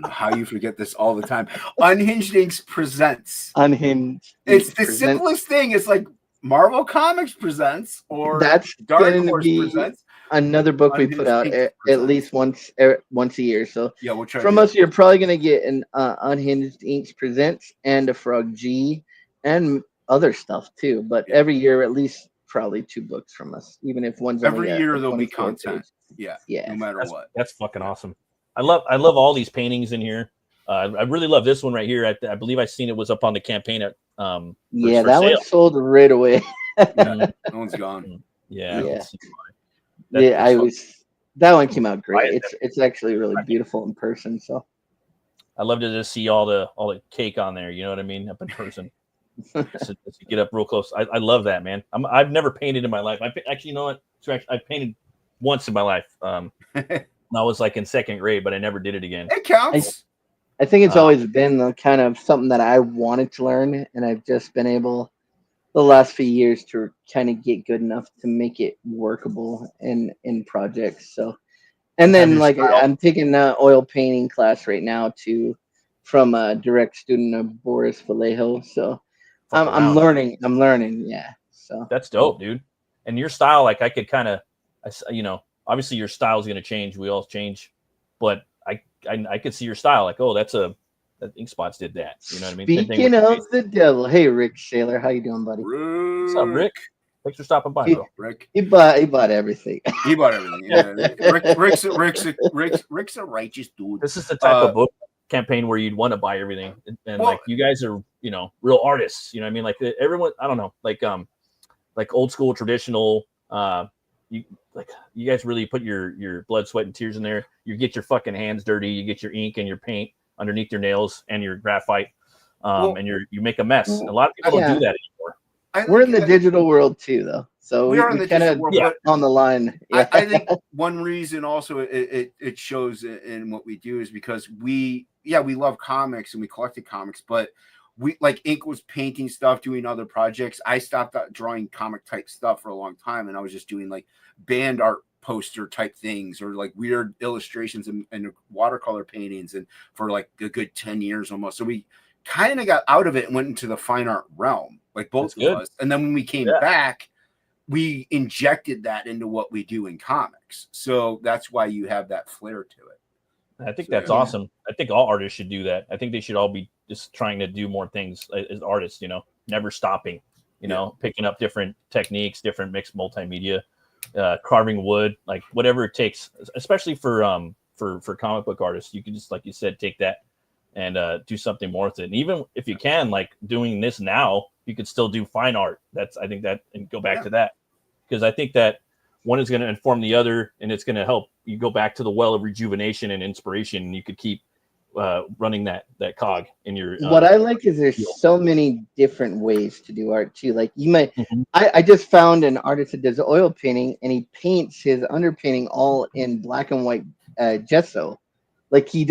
know how you forget this all the time. Unhinged Inks presents. Unhinged. It's the simplest thing. It's like Marvel Comics presents, or that's Dark Horse presents. Another book we put out at least once a year. So we'll try. From us, you're probably going to get an Unhinged Inks presents and a Frog G and other stuff too. But every year, at least probably 2 books from us, even if one's every year there'll be content. Yeah. No matter what. That's fucking awesome. I love all these paintings in here. I really love this one right here. I believe I seen it was up on the campaign at that one sold right away. That one's gone. That one came out great. It's actually really beautiful in person. So I love to just see all the cake on there. You know what I mean? Up in person. So get up real close. I love that, man. I've never painted in my life. Actually, you know what? I painted once in my life. I was like in 2nd grade, but I never did it again. It counts. I think it's always been the kind of something that I wanted to learn, and I've just been able the last few years to kind of get good enough to make it workable in projects. So, and then like I'm taking an oil painting class right now from a direct student of Boris Vallejo. So I'm learning. Yeah. So that's dope, dude. And your style, like I could kind of, obviously your style is going to change. We all change, but I could see your style. Like, oh, that Ink Spots did that. You know what I mean? Speaking of the devil, hey Rick Sailor, how you doing, buddy? What's up, Rick? Thanks for stopping by, bro. Rick. He bought everything. He bought everything. Yeah. Rick's a righteous dude. This is the type of book campaign where you'd want to buy everything, and like you guys are real artists. You know what I mean? Like everyone, I don't know, like old school traditional. You guys really put your blood, sweat, and tears in there. You get your fucking hands dirty. You get your ink and your paint underneath your nails and your graphite, and you make a mess. A lot of people don't do that anymore. We're in the digital world too, though. So we kind of on the line. Yeah. I think one reason also it shows in what we do is because we love comics and we collected comics, but we like Ink was painting stuff, doing other projects. I stopped drawing comic type stuff for a long time, and I was just doing like band art poster type things or like weird illustrations and watercolor paintings, and for like a good 10 years almost. So we kind of got out of it and went into the fine art realm, like both of us. And then when we came back, we injected that into what we do in comics. So that's why you have that flair to it. I think that's awesome. I think all artists should do that. I think they should all be just trying to do more things as artists, never stopping, picking up different techniques, different mixed multimedia, carving wood, like whatever it takes, especially for comic book artists. You can just, like you said, take that and do something more with it. And even if you can, like doing this now, you could still do fine art. I think that, and go back to that, because I think that one is going to inform the other, and it's going to help you go back to the well of rejuvenation and inspiration. And you could keep running that cog in your. What I like is there's so many different ways to do art too. Like you might, I just found an artist that does oil painting, and he paints his underpainting all in black and white gesso. Like he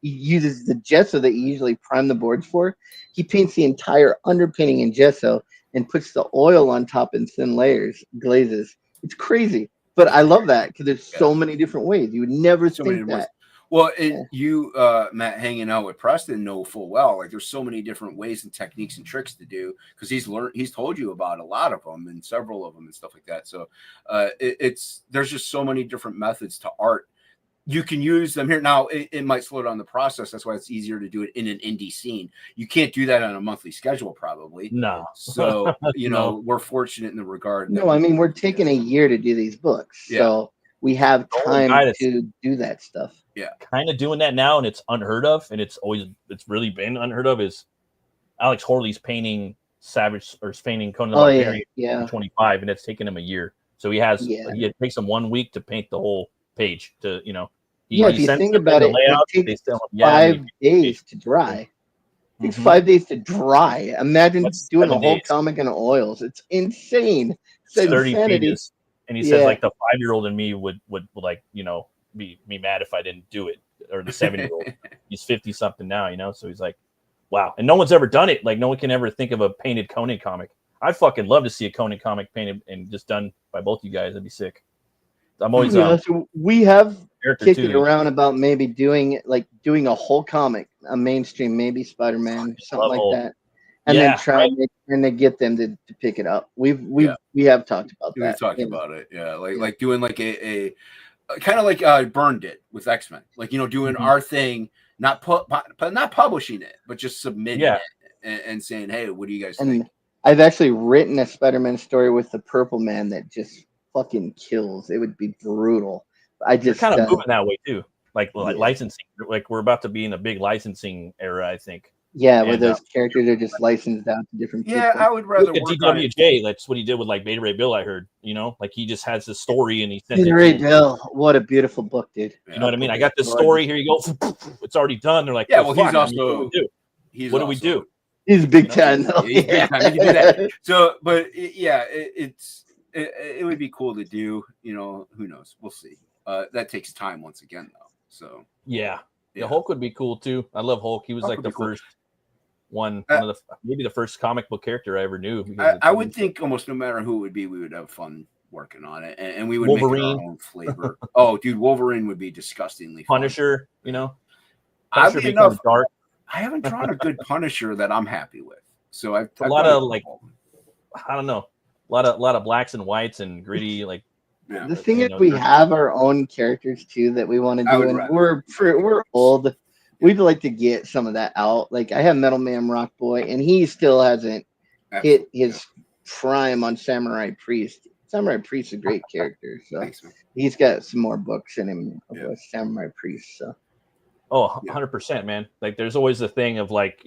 uses the gesso that you usually prime the boards for. He paints the entire underpainting in gesso and puts the oil on top in thin layers, glazes. It's crazy, but I love that because there's so many different ways. You would never think that. Well, you, Matt, hanging out with Preston, know full well. Like, there's so many different ways and techniques and tricks to do, because he's told you about a lot of them and several of them and stuff like that. So, there's just so many different methods to art. You can use them here. Now, it might slow down the process. That's why it's easier to do it in an indie scene. You can't do that on a monthly schedule, probably. No. So, we're fortunate in the regard. No, I mean, we're taking a year to do these books. Yeah. So we have time to do that stuff. Yeah. Kind of doing that now, and it's unheard of, and it's really been unheard of, is Alex Horley's painting painting Conan the Barbarian in 25, and it's taken him a year. So it takes him 1 week to paint the whole page to, if you think about it, it takes 5 days to dry. It takes 5 days to dry. Imagine doing a whole comic in oils. It's insane. It's 30 pages. And he says, like, the 5-year-old in me would like, be mad if I didn't do it, or the 7-year-old. He's 50 something now, so he's like, wow. And no one's ever done it. Like, no one can ever think of a painted Conan comic. I'd fucking love to see a Conan comic painted and just done by both you guys. That'd be sick. I'm always so we have kicked it around about maybe doing a whole comic, a mainstream, maybe Spider-Man, something like that, and then trying to get them to pick it up. We have talked about that. We've talked about it, like doing like a kind of like Byrne did with X-Men, like doing our thing, not publishing it, but just submitting it and saying, hey, what do you guys think? I've actually written a Spider-Man story with the Purple Man that just fucking kills. It would be brutal. You're kind of moving that way too, like licensing. Like, we're about to be in a big licensing era, I think. Yeah, where those characters are just licensed out to different people. Yeah, I would rather work DWJ. That's what he did with like Beta Ray Bill. I heard, like he just has the story and he sends Beta Ray Bill. What a beautiful book, dude. You know what I mean? I got this story. Here you go. It's already done. They're like, yeah. Well, he's also. What do we do? He's Big Ten. He's Big Time. He can do that. So, but it would be cool to do. Who knows? We'll see. That takes time once again, though. So yeah. Hulk would be cool too. I love Hulk. He was like the first maybe the first comic book character I ever knew. I would think almost no matter who it would be, we would have fun working on it, and we would Wolverine. make our own flavor. Oh, dude, Wolverine would be disgustingly fun. Punisher, Punisher becomes dark. I haven't drawn a good Punisher that I'm happy with. So I've a lot of like, I don't know, a lot of blacks and whites and gritty like. Yeah. The thing is, we have our own characters too that we want to do, and we're old. We'd like to get some of that out. Like, I have Metal Man Rock Boy, and he still hasn't hit his prime on Samurai Priest. Samurai Priest is a great character, so he's got some more books in him of Samurai Priest. So, 100%, man. Like, there's always the thing of like,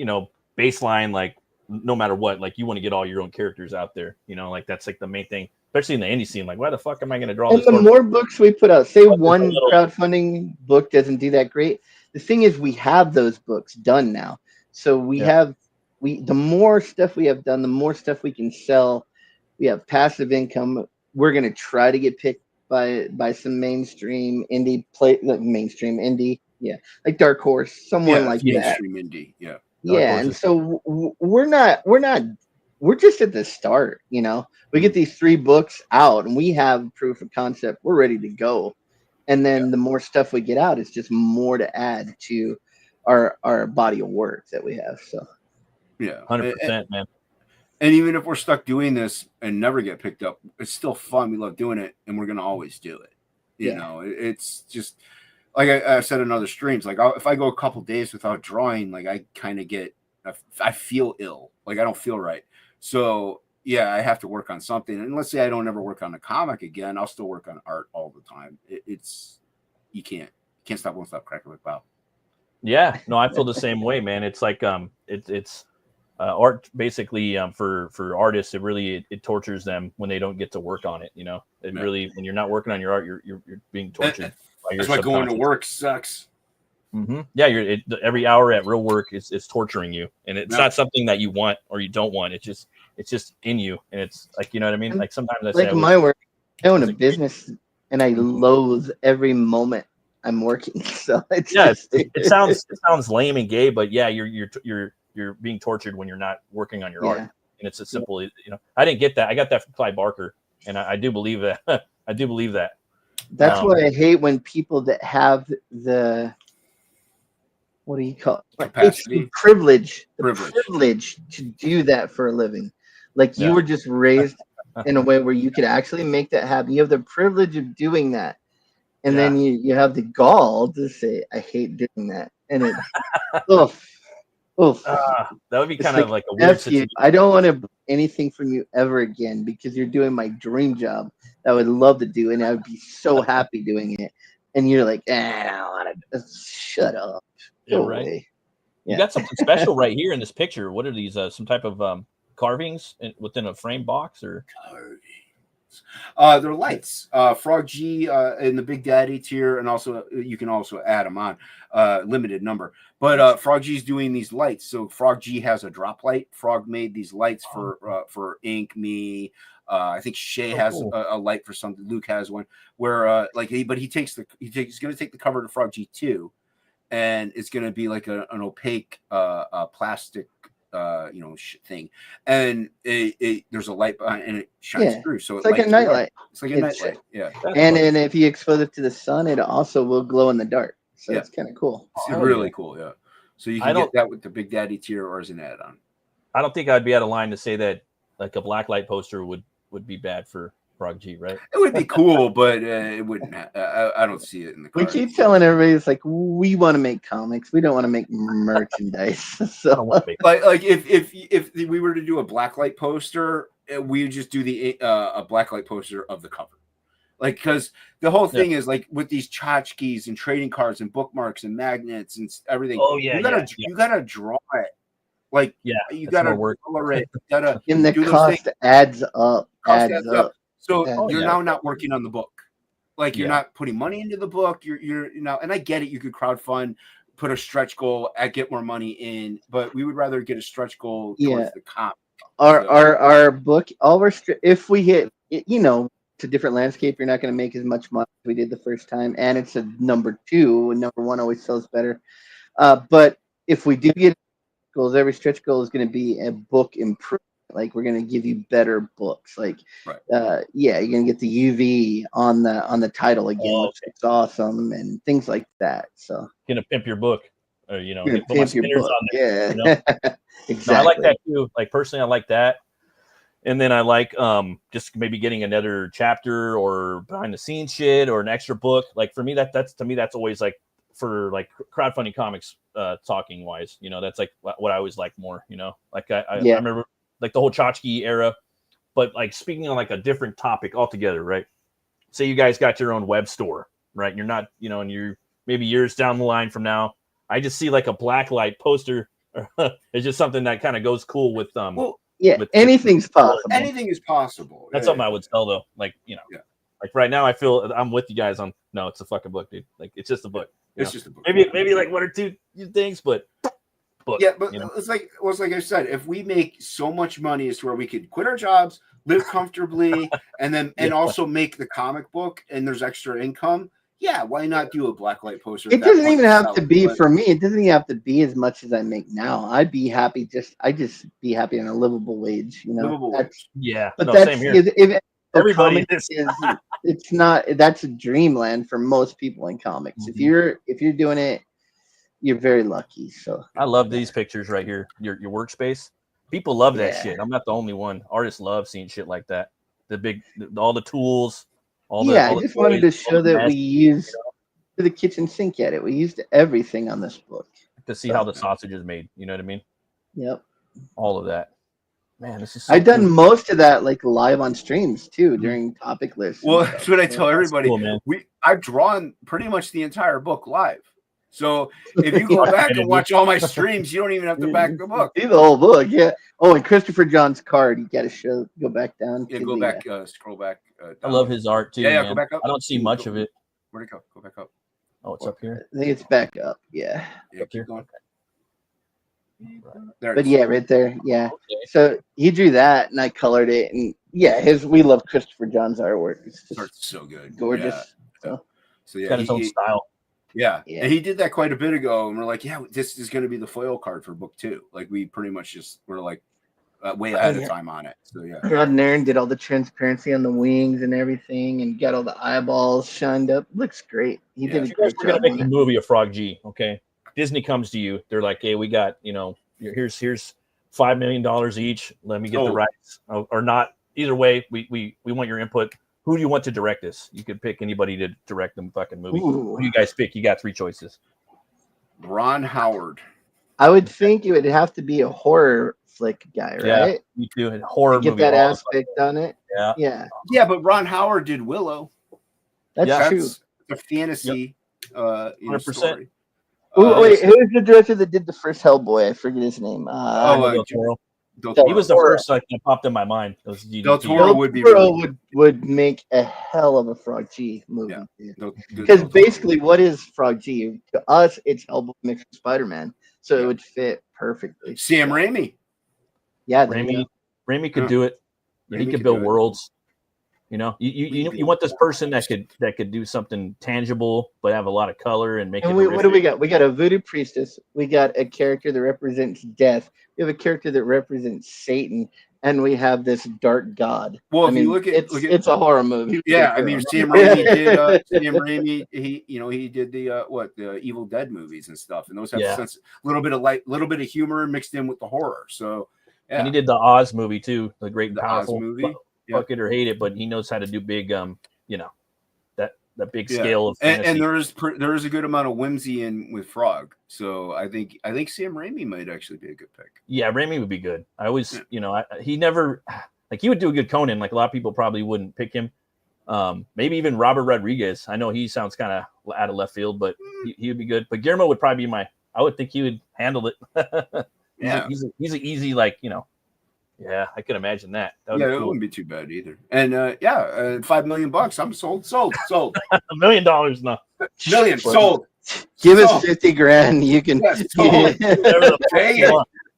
baseline, like no matter what, like you want to get all your own characters out there, like that's like the main thing, especially in the indie scene. Like, why the fuck am I going to draw and this? The more books we put out, say one crowdfunding book doesn't do that great. The thing is, we have those books done now, so the more stuff we have done, the more stuff we can sell. We have passive income. We're going to try to get picked by some mainstream indie mainstream indie, like Dark Horse, someone like mainstream that. Indie, and so we're just at the start. We get these 3 books out, and we have proof of concept. We're ready to go, and then the more stuff we get out, it's just more to add to our body of work that we have. So 100%, man. And even if we're stuck doing this and never get picked up, it's still fun. We love doing it, and we're going to always do it. You know, it's just like I said in other streams, like if I go a couple days without drawing, like I kind of I feel ill. Like I don't feel right. So I have to work on something. And let's say I don't ever work on a comic again, I'll still work on art all the time. You can't stop, won't stop, crack like wow. Yeah, no, I feel the same way, man. It's like it's art basically for artists. It tortures them when they don't get to work on it. It really, when you're not working on your art, you're being tortured. That's why going to work sucks. Mm-hmm. Yeah, every hour at real work is torturing you, and it's not something that you want or you don't want. It's just in you, and it's like, you know what I mean. Like sometimes I say, my work, I own a business, and I loathe every moment I'm working. So it sounds lame and gay, but you're being tortured when you're not working on your art, and it's as simple as I didn't get that. I got that from Clive Barker, and I do believe that. I do believe that. That's why I hate when people that have the, what do you call it? Capacity. It's privilege to do that for a living. Like you were just raised in a way where you could actually make that happen. You have the privilege of doing that. And then you have the gall to say, I hate doing that. And it, that would be kind of like a weird situation. I don't want to anything from you ever again because you're doing my dream job that I would love to do, and I would be so happy doing it. And you're like, I don't want to. Shut up. Yeah, right. You got something special right here in this picture. What are these? Some type of carvings within a frame box, or? They're lights. Frog G in the Big Daddy tier, and also you can also add them on limited number. But Frog G's doing these lights. So Frog G has a drop light. Frog made these lights for Ink, me. I think Shay has a light for something. Luke has one where he's going to take the cover to Frog G2, and it's going to be like an opaque plastic thing, and there's a light behind, and it shines through. So it's like a nightlight. It's like a nightlight. Yeah. And if you expose it to the sun, it also will glow in the dark. So it's kind of cool. It's really cool. Yeah. So you can get that with the Big Daddy tier or as an add-on. I don't think I'd be out of line to say that like a blacklight poster would be bad for Frog G, right? It would be cool, but it wouldn't. I don't see it in the cards. We keep telling everybody it's like we want to make comics. We don't want to make merchandise. So like if we were to do a blacklight poster, we would just do a blacklight poster of the cover. Like, because the whole thing is like with these tchotchkes and trading cards and bookmarks and magnets and everything. Oh yeah, you gotta draw it. Like you gotta color it. You gotta and the cost adds up. Adds up. So you're now not working on the book. Like you're not putting money into the book. You're and I get it. You could crowdfund, put a stretch goal, get more money in, but we would rather get a stretch goal towards the comic. Our book, if we hit, to different landscape, you're not going to make as much money as we did the first time, and it's a number 2, and number 1 always sells better. But if we do get goals, every stretch goal is going to be a book improvement. Like we're going to give you better books. Like, you're going to get the UV on the title again, which is awesome, and things like that. So gonna pimp your book, or pimp your book. Exactly. No, I like that too. Like personally, I like that. And then I like just maybe getting another chapter or behind the scenes shit or an extra book. Like for me, that's always like for like crowdfunding comics talking wise, that's like what I always like more, like I remember like the whole tchotchke era, but like speaking on like a different topic altogether, right? Say you guys got your own web store, right? You're not, and you're maybe years down the line from now, I just see like a blacklight poster It's just something that kind of goes cool with anything's possible. Anything is possible. That's something I would sell though. Like, like right now I feel I'm with you guys on no, it's a fucking book, dude. Like it's just a book. It's just a book. Maybe like one or two things, but book. Yeah, but it's like I said, if we make so much money as to where we could quit our jobs, live comfortably, and then also make the comic book and there's extra income. Yeah, why not do a blacklight poster? It doesn't even have to be for me. It doesn't even have to be as much as I make now. I'd be happy be happy on a livable wage, Livable wage. Yeah, but that's same here. If everybody is. It's not. That's a dreamland for most people in comics. Mm-hmm. If you're doing it, you're very lucky. So I love these pictures right here. Your workspace. People love that shit. I'm not the only one. Artists love seeing shit like that. All the tools. I just wanted to show that we used the kitchen sink at it. We used everything on this book to see how the sausage is made. You know what I mean? Yep. All of that. Man, this is. So I've done most of that like live on streams too during topic lists. Well, that's what I tell everybody. Cool, man. I've drawn pretty much the entire book live. So if you go back and watch all my streams, you don't even have to back the book. See the whole book, yeah. Oh, and Christopher John's card, you got to go back down. Yeah, go back, scroll back. I love his art too. Yeah, man. go back up. I don't see much of it. Where'd it go? Go back up. Oh, it's up here. I think it's back up. Yeah. Yeah, up here. Going. Right. But yeah, right there. Yeah. Okay. So he drew that, and I colored it, and we love Christopher John's artwork. It's just so good, gorgeous. Yeah. So He's got his own style. Yeah. And he did that quite a bit ago, and we're like, yeah, this is going to be the foil card for book 2. Like we pretty much we're like way ahead of time on it. So yeah. Rod Nairn did all the transparency on the wings and everything, and got all the eyeballs shined up. Looks great. He did a great job. We're gonna make a movie of Frog G. Okay, Disney comes to you. They're like, hey, we got here's $5 million each. Let me get the rights, or not. Either way, we want your input. Who do you want to direct this? You could pick anybody to direct the fucking movie. Ooh. Who do you guys pick? You got 3 choices. Ron Howard. I would think it would have to be a horror flick guy, right? Yeah, me too. A horror get movie. That aspect on it. Yeah. Yeah, but Ron Howard did Willow. That's true. That's a fantasy 100%. story. Wait, who's the director that did the first Hellboy? I forget his name. Del Toro. He was the first that popped in my mind. Del Toro would make a hell of a Frog G movie. Yeah. Because basically, what is Frog G? To us, it's Hellboy mixed with Spider-Man, so it would fit perfectly. Sam Raimi. Yeah, Raimi could do it. Yeah, he could build worlds. You want this person that could do something tangible but have a lot of color and make it. What do we got? We got a voodoo priestess. We got a character that represents death. We have a character that represents Satan, and we have this dark god. Well, if you look at it's a horror movie. Yeah, I mean, Sam Raimi did. Sam Raimi, he did the Evil Dead movies and stuff, and those have a little bit of humor mixed in with the horror. So, yeah. And he did the Oz movie too, the great and powerful Oz movie. Fuck it or hate it, but he knows how to do big, that big scale of fantasy. And there is a good amount of whimsy in with Frog. So I think Sam Raimi might actually be a good pick. Yeah, Raimi would be good. I always, he never he would do a good Conan. Like a lot of people probably wouldn't pick him. Maybe even Robert Rodriguez. I know he sounds kind of out of left field, but he would be good. But Guillermo would probably be I would think he would handle it. He's an easy Yeah, I can imagine that. That it wouldn't be too bad either. And $5 million. I'm sold. $1 million, no. Million sold. Give us $50,000. You can.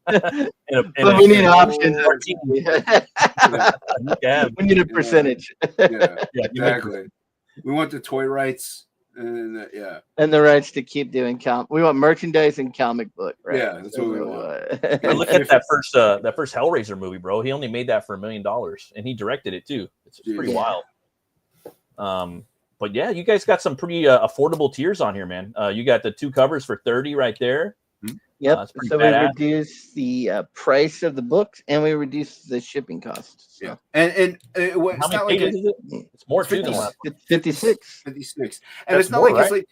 But we need options. We need a percentage. Yeah, exactly. We want the toy rights. And the rights to keep doing we want merchandise and comic book, right? Yeah, that's what we want. Look at that first Hellraiser movie, bro. He only made that for $1 million, and he directed it too. It's pretty wild. But yeah, you guys got some pretty affordable tiers on here, man. You got the 2 covers for $30 right there. Yep. So we reduce the price of the books, and we reduce the shipping costs. So. Yeah. And how many pages is it? It's more too than that. It's 56. 56. And it's not it's like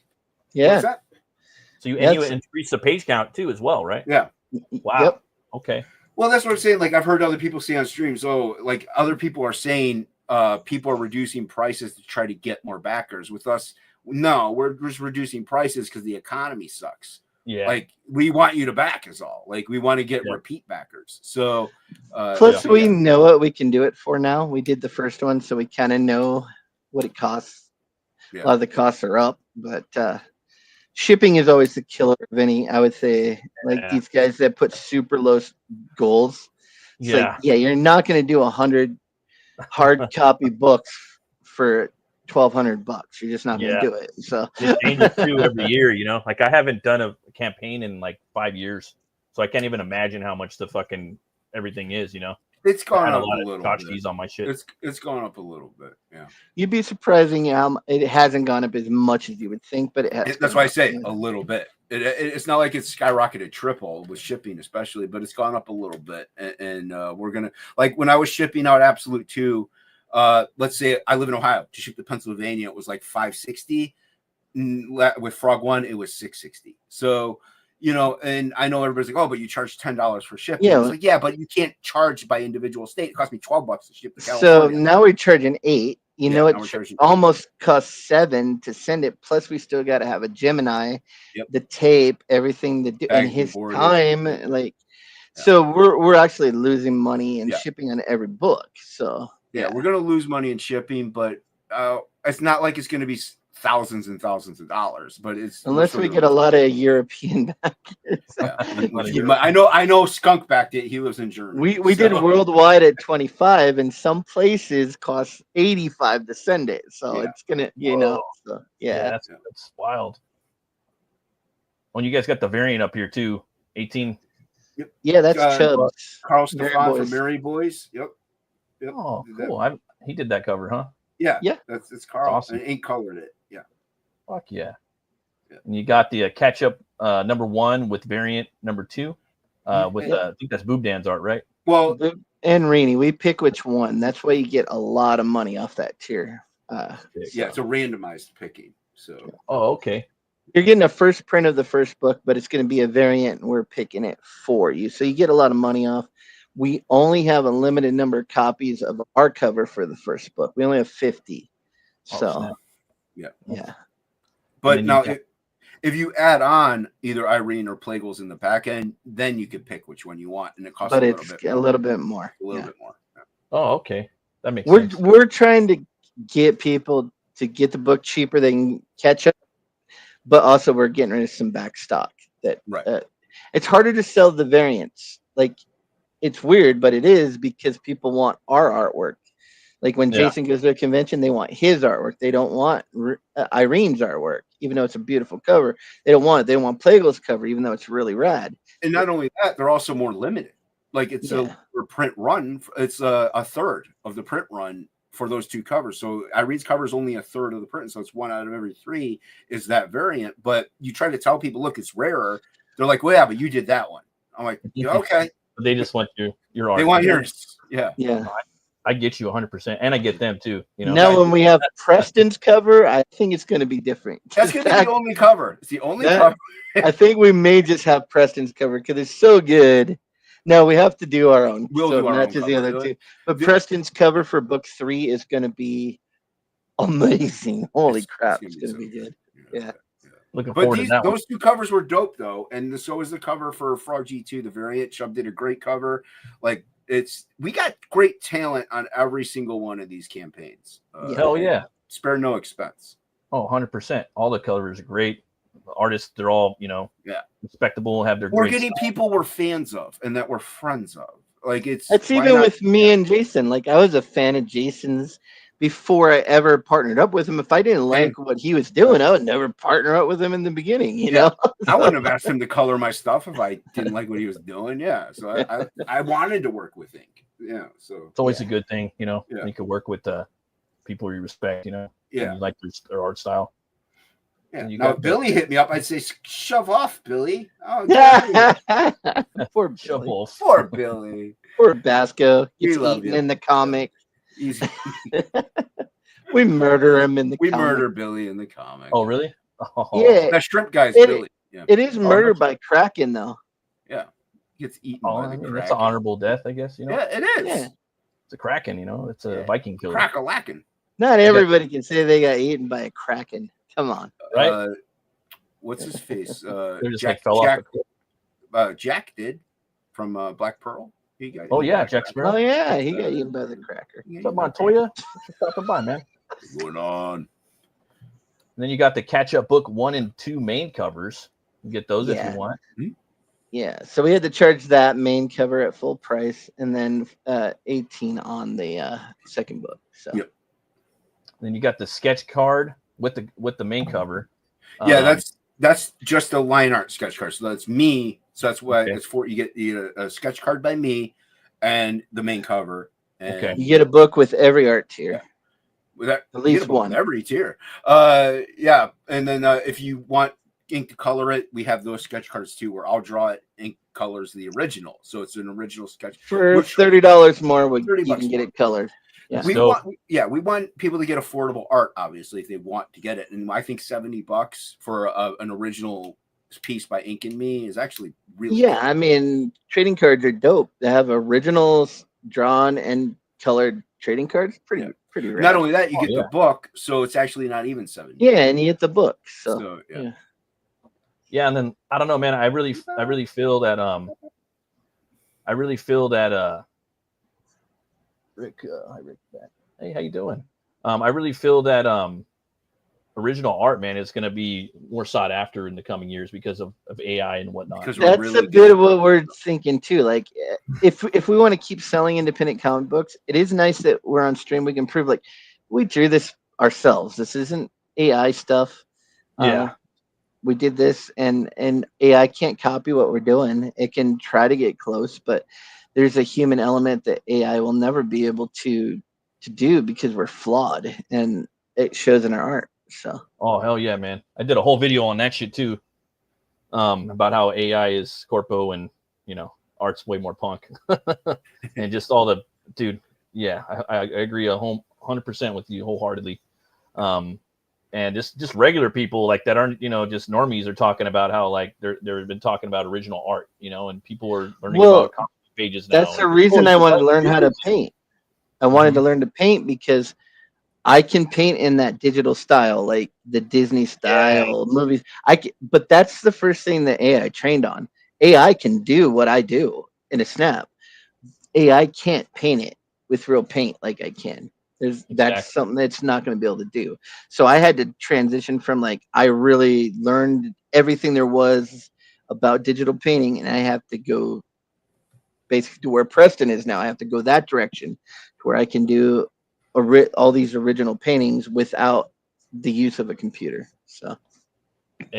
So you increase the page count too as well, right? Yeah. Wow. Yep. Okay. Well, that's what I'm saying. Like I've heard other people say on streams. Oh, like other people are saying people are reducing prices to try to get more backers. With us, no, we're just reducing prices because the economy sucks. Yeah. Like we want you to back is all. Like we want to get repeat backers. So plus we know what we can do it for now. We did the first one, so we kind of know what it costs. A lot of the costs are up, but shipping is always the killer of any. I would say like these guys that put super low goals. It's like, you're not going to do 100 hard copy books for $1,200. You're just not going to do it. So it changes too every year, you know. Like I haven't done a campaign in like 5 years, so I can't even imagine how much the fucking everything is, you know. It's gone up a little bit on my shit. It's gone up a little bit. Yeah. You'd be surprising how it hasn't gone up as much as you would think, but it has. That's why I say a little bit. It's not like it's skyrocketed triple with shipping, especially, but it's gone up a little bit. And we're gonna, like when I was shipping out Absolute 2, let's say I live in Ohio, to ship to Pennsylvania, it was like $560. With Frog One, it was $660. So, you know, and I know everybody's like, oh, but you charge $10 for shipping. Yeah, it's like, yeah, but you can't charge by individual state. It cost me $12 to ship to California. So now we're charging $8. You know, it almost costs $7 to send it. Plus, we still got to have a Gemini, the tape, everything to do, and his time. Like, so we're actually losing money in shipping on every book. So we're gonna lose money in shipping, but it's not like it's gonna be thousands and thousands of dollars, but it's unless we get a lot of European backers. I know Skunk backed it. He lives in Germany. We did worldwide at 25, and some places cost 85 to send it. So it's gonna, you know, so, that's wild. When you guys got the variant up here too, 18. Yep. Yeah, that's Chubbs. Carl Stefan from Mary Boys. Yep. Oh, cool. He did that cover, huh? Yeah. It's Carl. That's awesome. And ink colored it. Yeah. Fuck yeah. And you got the catch up #1 with variant #2 with I think that's Boob Dan's art, right? Well, and Rainey, we pick which one. That's why you get a lot of money off that tier. It's a randomized picking. So okay. You're getting a first print of the first book, but it's going to be a variant, and we're picking it for you. So you get a lot of money off. We only have a limited number of copies of our cover for the first book. We only have 50. So, yeah. But now, if you add on either Irene or Plagueis in the back end, then you could pick which one you want, and it costs a little bit more. A little bit more. Yeah. Oh, okay. That makes sense. We're trying to get people to get the book cheaper. They can catch up, but also we're getting rid of some back stock. It's harder to sell the variants. Like, it's weird, but it is because people want our artwork. Like when Jason goes to a convention, they want his artwork. They don't want Irene's artwork, even though it's a beautiful cover. They don't want it. They want Plagueis' cover, even though it's really rad. And not only that, they're also more limited. Like it's a print run. It's a third of the print run for those two covers. So Irene's cover is only a third of the print. So it's 1 out of every 3 is that variant. But you try to tell people, look, it's rarer. They're like, well, yeah, but you did that one. I'm like, okay. They just want your art. They want yours. Yeah. I get you 100%, and I get them too. You know. Now, when we have Preston's cover, I think it's going to be different. That's going to be the only cover. It's the only cover. I think we may just have Preston's cover because it's so good. No, we have to do our own. We'll do our own cover, the other two. But Preston's cover for book 3 is going to be amazing. Holy crap, it's going to be good. Yeah. Looking forward to that those 2 covers were dope though, and so is the cover for Frog G2, the variant. Chubb did a great cover. Like we got great talent on every single one of these campaigns. Hell yeah, spare no expense. Oh, 100%. All the covers are great. The artists, they're all respectable. Have their. We're getting people we're fans of and that we're friends of. Like that's even with me and Jason. Like I was a fan of Jason's before I ever partnered up with him. If I didn't like what he was doing, I would never partner up with him in the beginning, you know? I wouldn't have asked him to color my stuff if I didn't like what he was doing. Yeah. So I wanted to work with ink. Yeah. So it's always a good thing, you know, when you can work with people you respect, you know, and you like their art style. Yeah. Now, Billy hit me up. I'd say, shove off, Billy. Oh, poor shove Billy. off. Poor Billy. Poor Basco. He's love eaten you. in the comic. We murder him in the comic. We murder Billy in the comic. Oh, really? Oh. Yeah. That shrimp guy's Billy. Yeah. It is murder by Kraken, though. Yeah. He gets eaten by the Kraken. That's an honorable death, I guess. You know? Yeah, it is. Yeah. It's a Kraken, you know? It's a Viking killer. Crack-a-lackin'. Not everybody can say they got eaten by a Kraken. Come on. Right? what's his face? They just like fell off. Jack did from Black Pearl. Jack Sparrow. Oh yeah, he got eaten by the cracker. What's up, Montoya? Stopping by, man. What's going on? And then you got the catch-up book 1 and 2 main covers. You get those if you want. Yeah, so we had to charge that main cover at full price, and then 18 on the second book. So. Yep. Then you got the sketch card with the main cover. Yeah, that's just a line art sketch card. So that's me. So that's why it's for you get a sketch card by me and the main cover. And you get a book with every art tier. With that, at least one. Every tier. And then if you want ink to color it, we have those sketch cards too, where I'll draw it ink colors the original. So it's an original sketch. For $30 more, you can get it colored. Yeah. We want people to get affordable art, obviously, if they want to get it. And I think $70 for an original piece by Ink and Me is actually really good. I mean, trading cards are dope. They have originals drawn and colored trading cards. Pretty rare. Not only that, you get the book, so it's actually not even $70. Yeah, and you get the book. Yeah, and then I don't know, man. I really feel that Rick, hi Rick. Hey, how you doing? I really feel that original art, man, is going to be more sought after in the coming years because of AI and whatnot. That's really a bit of what we're thinking too. Like, if we want to keep selling independent comic books, it is nice that we're on stream. We can prove like we drew this ourselves. This isn't AI stuff. We did this, and AI can't copy what we're doing. It can try to get close, but there's a human element that AI will never be able to do because we're flawed, and it shows in our art. So, oh hell yeah, man! I did a whole video on that shit too, about how AI is corpo and art's way more punk, and just all the dude. Yeah, I agree 100% with you wholeheartedly. And just regular people like that aren't just normies are talking about how like they've been talking about original art, and people are learning about comic pages now. That's the reason I wanted to learn how to paint. I wanted to learn to paint because I can paint in that digital style, like the Disney style movies. But that's the first thing that AI trained on. AI can do what I do in a snap. AI can't paint it with real paint like I can. That's something that's not going to be able to do. So I had to transition from like I really learned everything there was about digital painting, and I have to go basically to where Preston is now. I have to go that direction to where I can do all these original paintings without the use of a computer. So,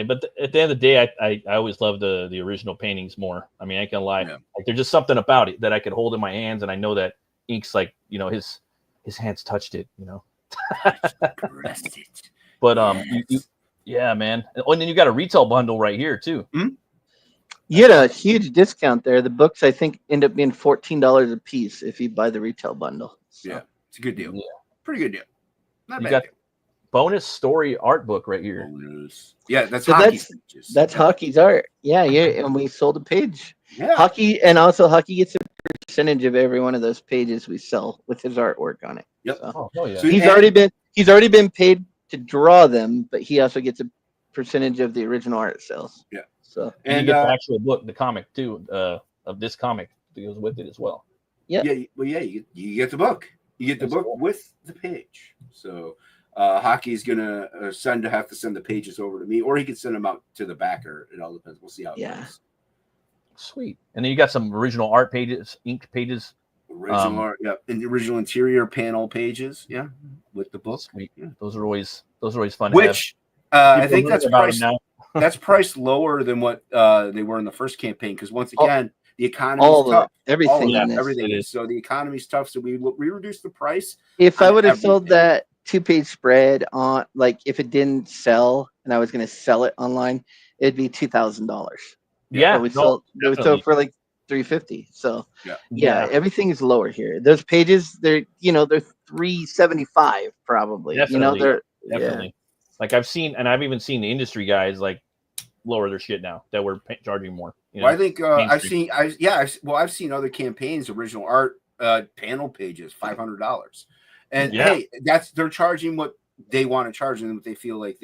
but at the end of the day, I always love the original paintings more. I mean, I can lie. Like there's just something about it that I could hold in my hands, and I know that ink's like his hands touched it, But yeah, man. Oh, and then you got a retail bundle right here too. Mm-hmm. You get a huge discount there. The books I think end up being $14 a piece if you buy the retail bundle. So. Yeah, it's a good deal. Yeah. Pretty good deal. Not you bad. Got bonus story art book right here. Bonus. Yeah, that's Hockey's. That's Hockey's art. Yeah, and we sold a page. Yeah. Hockey gets a percentage of every one of those pages we sell with his artwork on it. Yep. So, yeah. So he's already been paid to draw them, but he also gets a percentage of the original art sales. Yeah. So and you get the actual book, the comic too, of this comic that goes with it as well. Yeah. Yeah. Well, yeah. You get the book. You get the book with the page. So Hockey's gonna have to send the pages over to me, or he can send them out to the backer. It all depends. We'll see how it goes. Sweet. And then you got some original art pages, inked pages. Original art, and the original interior panel pages, with the book. Sweet. Yeah. Those are always fun. Which I think that's priced now. That's priced lower than what they were in the first campaign because once again the economy is tough. Everything. So the economy's tough. So we reduced the price. If I would have sold that 2-page spread on, like if it didn't sell and I was going to sell it online, it'd be $2,000. Yeah, we sold for like $350. So everything is lower here. Those pages, they're $375 probably. Definitely. Definitely. Like I've even seen the industry guys like lower their shit now that we're charging more. Well, I think I've seen other campaigns, original art panel pages, $500, and hey, they're charging what they want to charge and what they feel like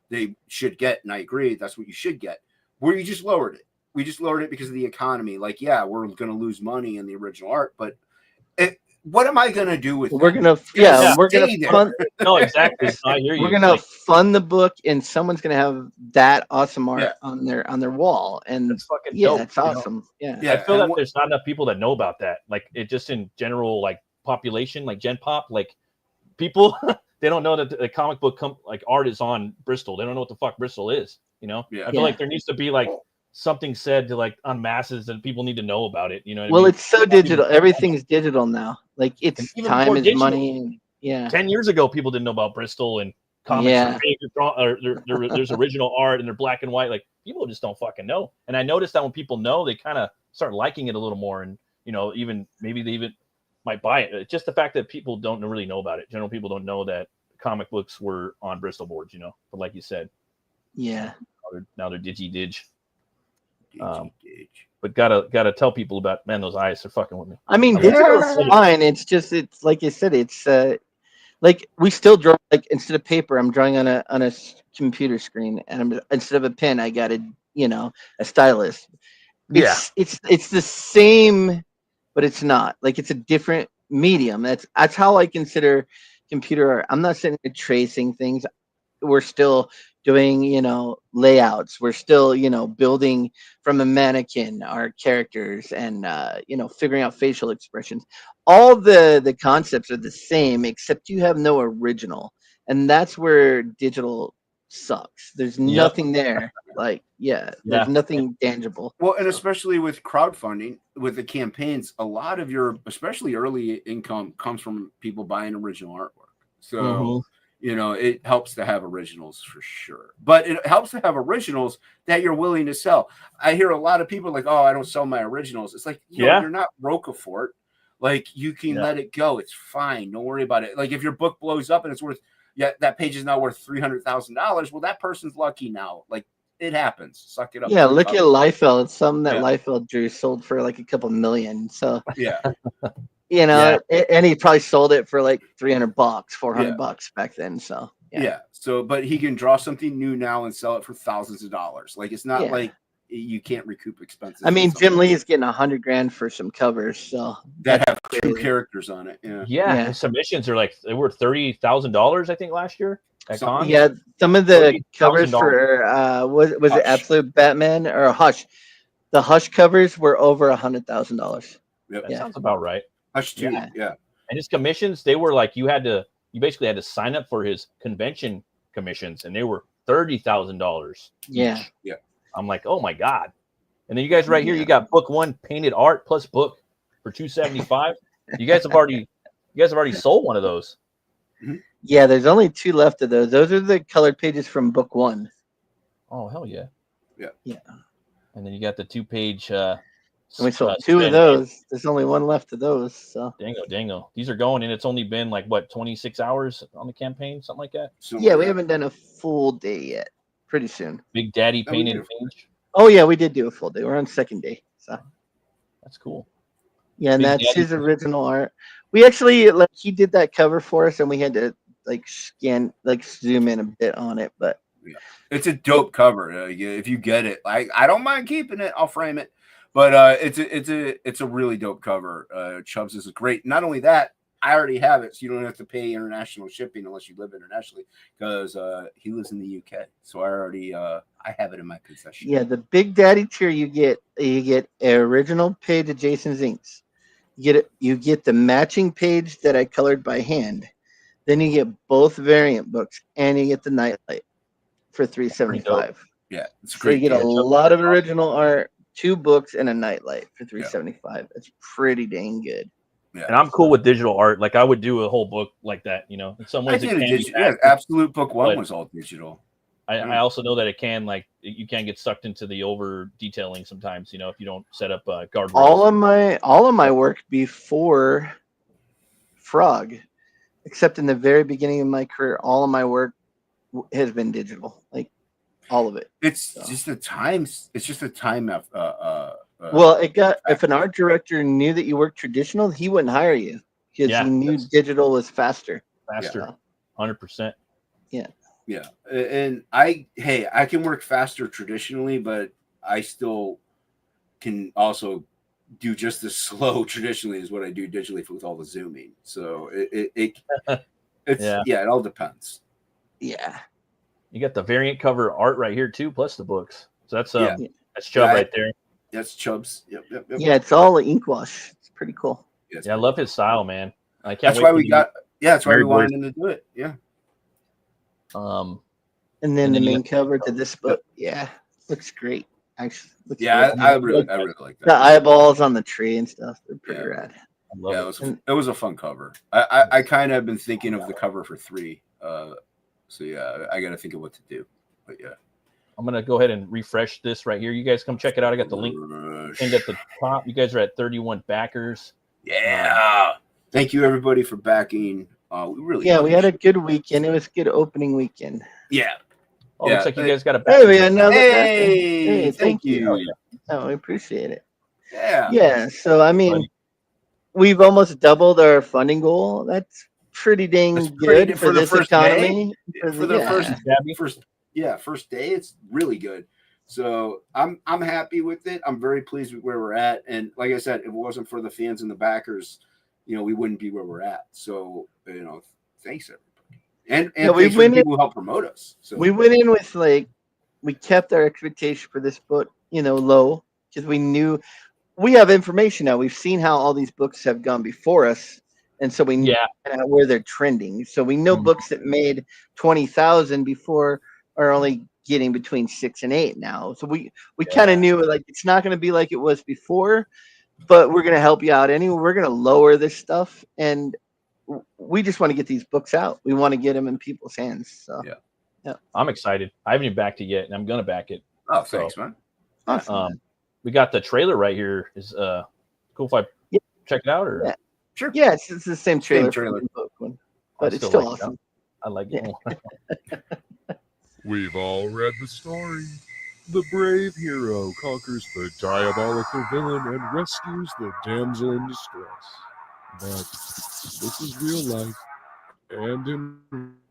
they should get, and I agree, that's what you should get. Where you just lowered it. We just lowered it because of the economy. Like, yeah, we're going to lose money in the original art, but what am I going to do with we're that? gonna we're gonna fund. No, exactly. I hear you. We're gonna fund the book, and someone's gonna have that awesome art on their wall, and it's fucking dope. It's awesome. Yeah, I feel that there's not enough people that know about that. Like, it just in general, like population, like Gen Pop, like people they don't know that the comic book like art is on Bristol. They don't know what the fuck Bristol is. You know, I feel like there needs to be like something said to like on masses that people need to know about it. You know what I mean? It's so digital. Everything's digital now. Like, it's time is money. And, 10 years ago, people didn't know about Bristol and comics. There's original art and they're black and white. Like, people just don't fucking know. And I noticed that when people know, they kind of start liking it a little more. And, you know, maybe they even might buy it. It's just the fact that people don't really know about it. General people don't know that comic books were on Bristol boards, you know, but like you said. Yeah. Now they're dig. But gotta tell people about, man, those eyes are fucking with me. I mean, digital's fine. It's just, it's like you said, it's like we still draw, like, instead of paper, I'm drawing on a computer screen, and instead of a pen, I got a stylus. It's the same, but it's not. Like, it's a different medium. That's how I consider computer art. I'm not sitting there tracing things. We're still doing, layouts. We're still, building from a mannequin our characters, and figuring out facial expressions. All the concepts are the same, except you have no original, and that's where digital sucks. There's nothing there. Like, there's nothing tangible. Well, and especially with crowdfunding, with the campaigns, a lot of your, especially early income, comes from people buying original artwork. So, it helps to have originals for sure. But it helps to have originals that you're willing to sell. I hear a lot of people like, oh, I don't sell my originals. It's like, you're not Roquefort. Like, you can let it go. It's fine. Don't worry about it. Like, if your book blows up and it's worth, that page is now worth $300,000. Well, that person's lucky now. Like, it happens. Suck it up. Yeah, look at Liefeld. Something that Liefeld drew sold for like a couple million. So and he probably sold it for like $300, $400 back then. So so, but he can draw something new now and sell it for thousands of dollars. Like, it's not like you can't recoup expenses. I mean, Jim Lee is getting $100,000 for some covers, so that have two characters on it. And submissions are like, they were $30,000, I think, last year at Con. Yeah, some of the covers for was it Absolute Batman or Hush? The Hush covers were over $100,000. That sounds about right. Hush too. Yeah. And his commissions, they were like, you basically had to sign up for his convention commissions, and they were $30,000. Yeah. I'm like, oh my God. And then you guys right here, you got book one painted art plus book for $275. You guys have already sold one of those. Yeah, there's only 2 left of those. Those are the colored pages from book 1. Oh, hell yeah. Yeah. And then you got the 2-page and we sold 2 of those. There's only 1 left of those. So dango. These are going, and it's only been like 26 hours on the campaign, something like that. We haven't done a full day yet. Pretty soon. Big Daddy painted page. Oh yeah, we did do a full day. We're on 2nd day. So that's cool. Yeah, and that's his original art. We actually he did that cover for us, and we had to zoom in a bit on it, but it's a dope cover. If you get it, I don't mind keeping it. I'll frame it. But it's a really dope cover. Chubbs is great. Not only that, I already have it, so you don't have to pay international shipping unless you live internationally, because he lives in the UK. So I have it in my possession. Yeah, the Big Daddy tier, you get an original page of Jason's inks. You get the matching page that I colored by hand. Then you get both variant books, and you get the Nightlight for $375. Yeah, it's so great. You get a lot of original art, 2 books, and a Nightlight for $375. That's pretty dang good. Yeah. And I'm cool with digital art. Like, I would do a whole book like that, In some ways, Absolute Book 1 was all digital. I also know that it can, you can get sucked into the over detailing sometimes, if you don't set up guardrails. All of my work before Frog, except in the very beginning of my career, all of my work has been digital, like all of it. It's just a time. It's just a time. If an art director knew that you worked traditional, he wouldn't hire you because he knew digital was faster. 100%. Yeah. Yeah, and I can work faster traditionally, but I still can also do just as slow traditionally as what I do digitally with all the zooming. So it's it all depends. Yeah. You got the variant cover art right here too, plus the books. So that's Chubb right there. That's Chubb's. Yep. Yeah, it's all ink wash. It's pretty cool. Yeah, I love his style, man. I can't that's wait. Why we got. Yeah, that's why we wanted him to do it. Yeah. And then the main cover to this book, looks great. Actually, looks great. I really like that. The eyeballs on the tree and stuff, they're pretty rad. It was a fun cover. I kind of been thinking of the cover for 3. So yeah, I got to think of what to do. But yeah, I'm gonna go ahead and refresh this right here. You guys come check it out. I got the link pinned at the top. You guys are at 31 backers. Yeah. Thank you everybody for backing. We really we had a good weekend. It was a good opening weekend. Yeah. Looks like you guys got a back. Hey, thank you. Oh, we appreciate it. Yeah. Yeah. So I mean, we've almost doubled our funding goal. That's pretty dang good for this economy. For the first day, it's really good. So I'm happy with it. I'm very pleased with where we're at. And like I said, if it wasn't for the fans and the backers, we wouldn't be where we're at. So thanks everybody. And thanks for the people who help promote us. So we went in with we kept our expectation for this book, low, because we knew we have information now. We've seen how all these books have gone before us, and so we know where they're trending. So we know books that made 20,000 before are only getting between 6 and 8 now. So we kind of knew it's not going to be like it was before, but we're going to help you out anyway. We're going to lower this stuff, and we just want to get these books out. We want to get them in people's hands. So yeah, I'm excited. I haven't even backed it yet, and I'm gonna back it. Oh, thanks, man. Awesome. We got the trailer right here. Is cool if I check it out or sure. Yeah, it's the same trailer. For the book one, but it's still awesome. I like it. We've all read the story. The brave hero conquers the diabolical villain and rescues the damsel in distress. But this is real life, and in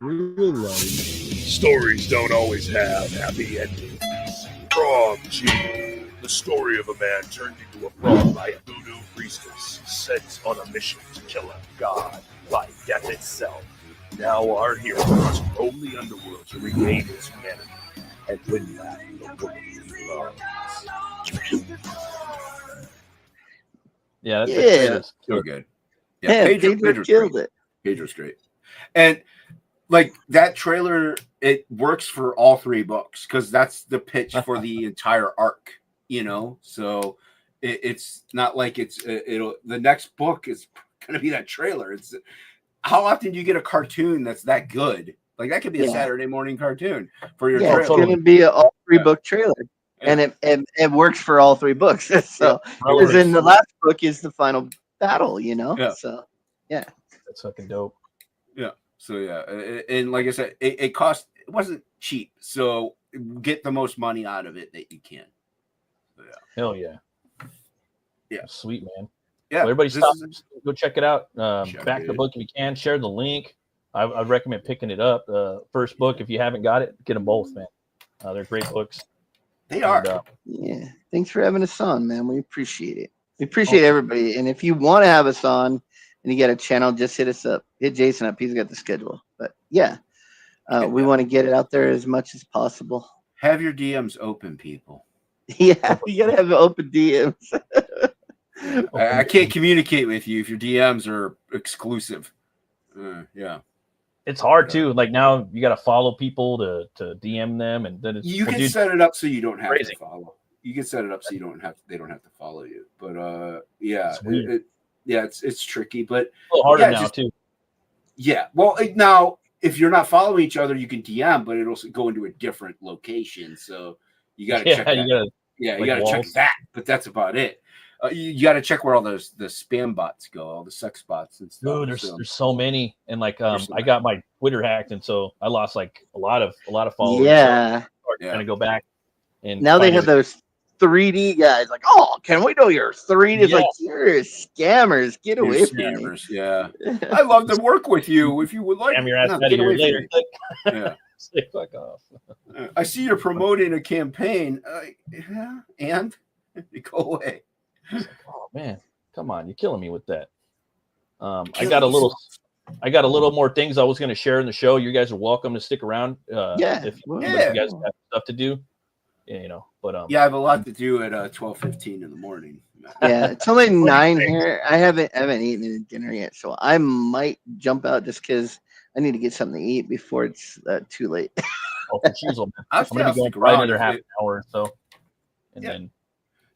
real life, stories don't always have happy endings. Frog G, the story of a man turned into a frog by a voodoo priestess sent on a mission to kill a god by death itself. Now our hero must roam the underworld to regain his humanity and win back the woman he loves. Yeah, that's so good. Yeah, Pedro killed it. Pedro's great. And that trailer, it works for all 3 books because that's the pitch for the entire arc, So it's not like the next book is going to be that trailer. It's how often do you get a cartoon that's that good? That could be a Saturday morning cartoon for your trailer. It's going to be an all 3 book trailer. And it works for all 3 books. So because in the last book is the final battle, So that's fucking dope. Yeah. So and like I said, it wasn't cheap. So get the most money out of it that you can. So, Hell yeah. Yeah. Sweet, man. Yeah. Well, everybody stop. Go check it out. Back the book if you can. Share the link. I'd recommend picking it up. First book, if you haven't got it, get them both, man. They're great books. They are. Yeah. Thanks for having us on, man. We appreciate it. We appreciate everybody. And if you want to have us on and you got a channel, just hit us up. Hit Jason up. He's got the schedule. But we want to get it out there as much as possible. Have your DMs open, people. Yeah, you got to have open DMs. I can't communicate with you if your DMs are exclusive. Yeah. It's hard too. Now you got to follow people to DM them, and then you can set it up so you don't have to follow. You can set it up so they don't have to follow you. But it's tricky, but a little harder now too. Yeah. Well, now if you're not following each other, you can DM, but it'll go into a different location. So you got to check that. You got to check that. But that's about it. You got to check where all the spam bots go, all the sex bots and stuff. Dude, there's so many, and I got my Twitter hacked, and so I lost a lot of followers. Yeah, so trying to go back, and now they have those 3D guys. Can we know your 3D? It's you're scammers. Get away from me. Yeah, I'd love to work with you if you would like. Scam your ass out of here later. Yeah. Say fuck off. I see you're promoting a campaign. Yeah, and go away. Like, oh man, come on, you're killing me with that. I got a little more things I was going to share in the show. You guys are welcome to stick around. If you guys have stuff to do, But I have a lot to do at 12:15 in the morning. Yeah, it's only 9 here. I haven't eaten any dinner yet, so I might jump out just because I need to get something to eat before it's too late. Oh, for Cheezel, I'm going to be going for another half an hour or so, and then.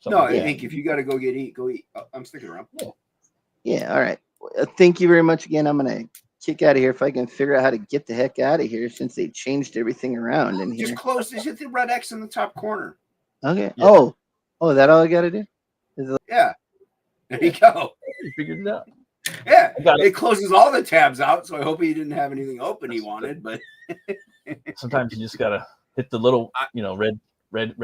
I think if you got to go eat, go eat. I'm sticking around. Yeah. All right. Thank you very much again. I'm gonna kick out of here if I can figure out how to get the heck out of here since they changed everything around in here. Just close this. Hit the red X in the top corner. Okay. Yeah. Oh, that all I gotta do? Yeah. There you go. You figured it out. Yeah. It closes all the tabs out, so I hope he didn't have anything open he wanted. But sometimes you just gotta hit the little, red.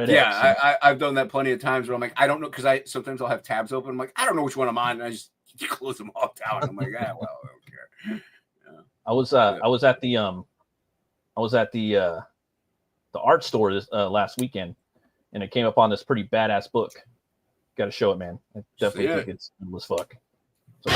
Yeah, X I've done that plenty of times where I'm like, I don't know, because sometimes I'll have tabs open. I'm like, I don't know which one I'm on, and I just close them all down. I'm like, well, I don't care. Yeah. I was at the art store this last weekend, and it came up on this pretty badass book. Got to show it, man. I definitely think it's cool as fuck. So.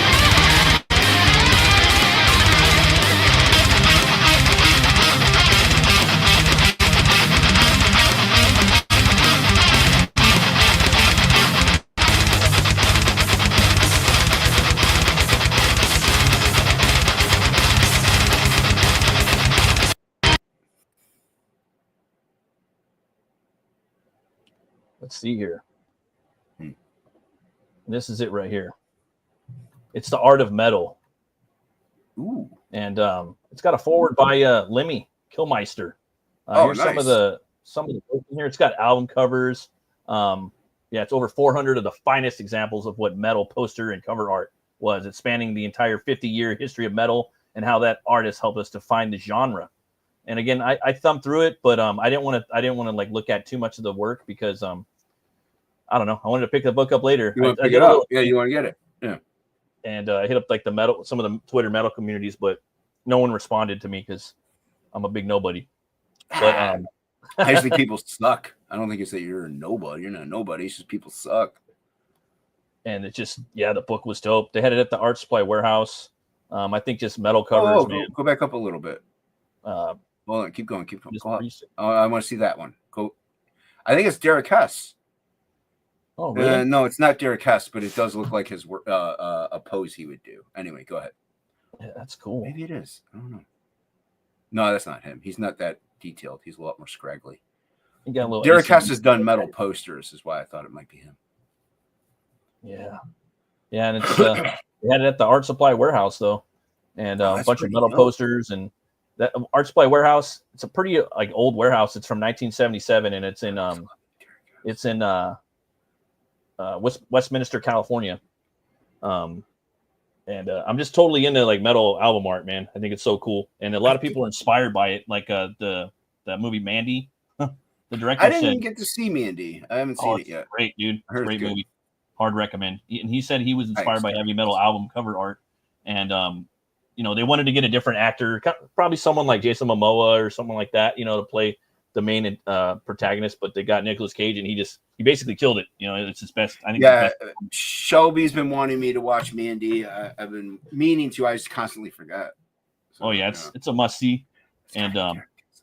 Let's see here. This is it right here. It's The Art of Metal. Ooh. And it's got a forward by Lemmy Kilmister. Here's nice. some of the here. It's got album covers. It's over 400 of the finest examples of what metal poster and cover art was. It's spanning the entire 50-year history of metal and how that art has helped us define the genre. And again, I thumbed through it, but I didn't want to like look at too much of the work because I don't know. I wanted to pick the book up later. You want to pick it up? Yeah, you want to get it. Yeah. And I hit up like some of the Twitter metal communities, but no one responded to me because I'm a big nobody. But I just think people suck. I don't think it's that you're a nobody. You're not a nobody. It's just people suck. And it just, the book was dope. They had it at the Art Supply Warehouse. I think just metal covers, man. Go back up a little bit. Hold on, keep going. Go I want to see that one. Go. I think it's Derek Hess. Oh, really? No, it's not Derek Hess, but it does look like his a pose he would do. Anyway, go ahead. Yeah, that's cool. Maybe it is. I don't know. No, that's not him. He's not that detailed. He's a lot more scraggly. Derek Hess has done metal posters, is why I thought it might be him. Yeah, and it's they had it at the Art Supply Warehouse though, and a bunch of metal posters and that Art Supply Warehouse. It's a pretty old warehouse. It's from 1977, and it's in Westminster, California. And I'm just totally into like metal album art, man. I think it's so cool, and a lot of people are inspired by it. Like the movie Mandy, the director. I didn't even get to see Mandy. I haven't seen it yet. Great, dude. Great movie. Hard recommend. And he said he was inspired by heavy metal album cover art, and they wanted to get a different actor, probably someone like Jason Momoa or someone like that, to play the main protagonist, but they got Nicolas Cage, and he basically killed it. It's his best. I think. Yeah, Shelby's been wanting me to watch Mandy. I've been meaning to. I just constantly forgot. So, it's a must see, and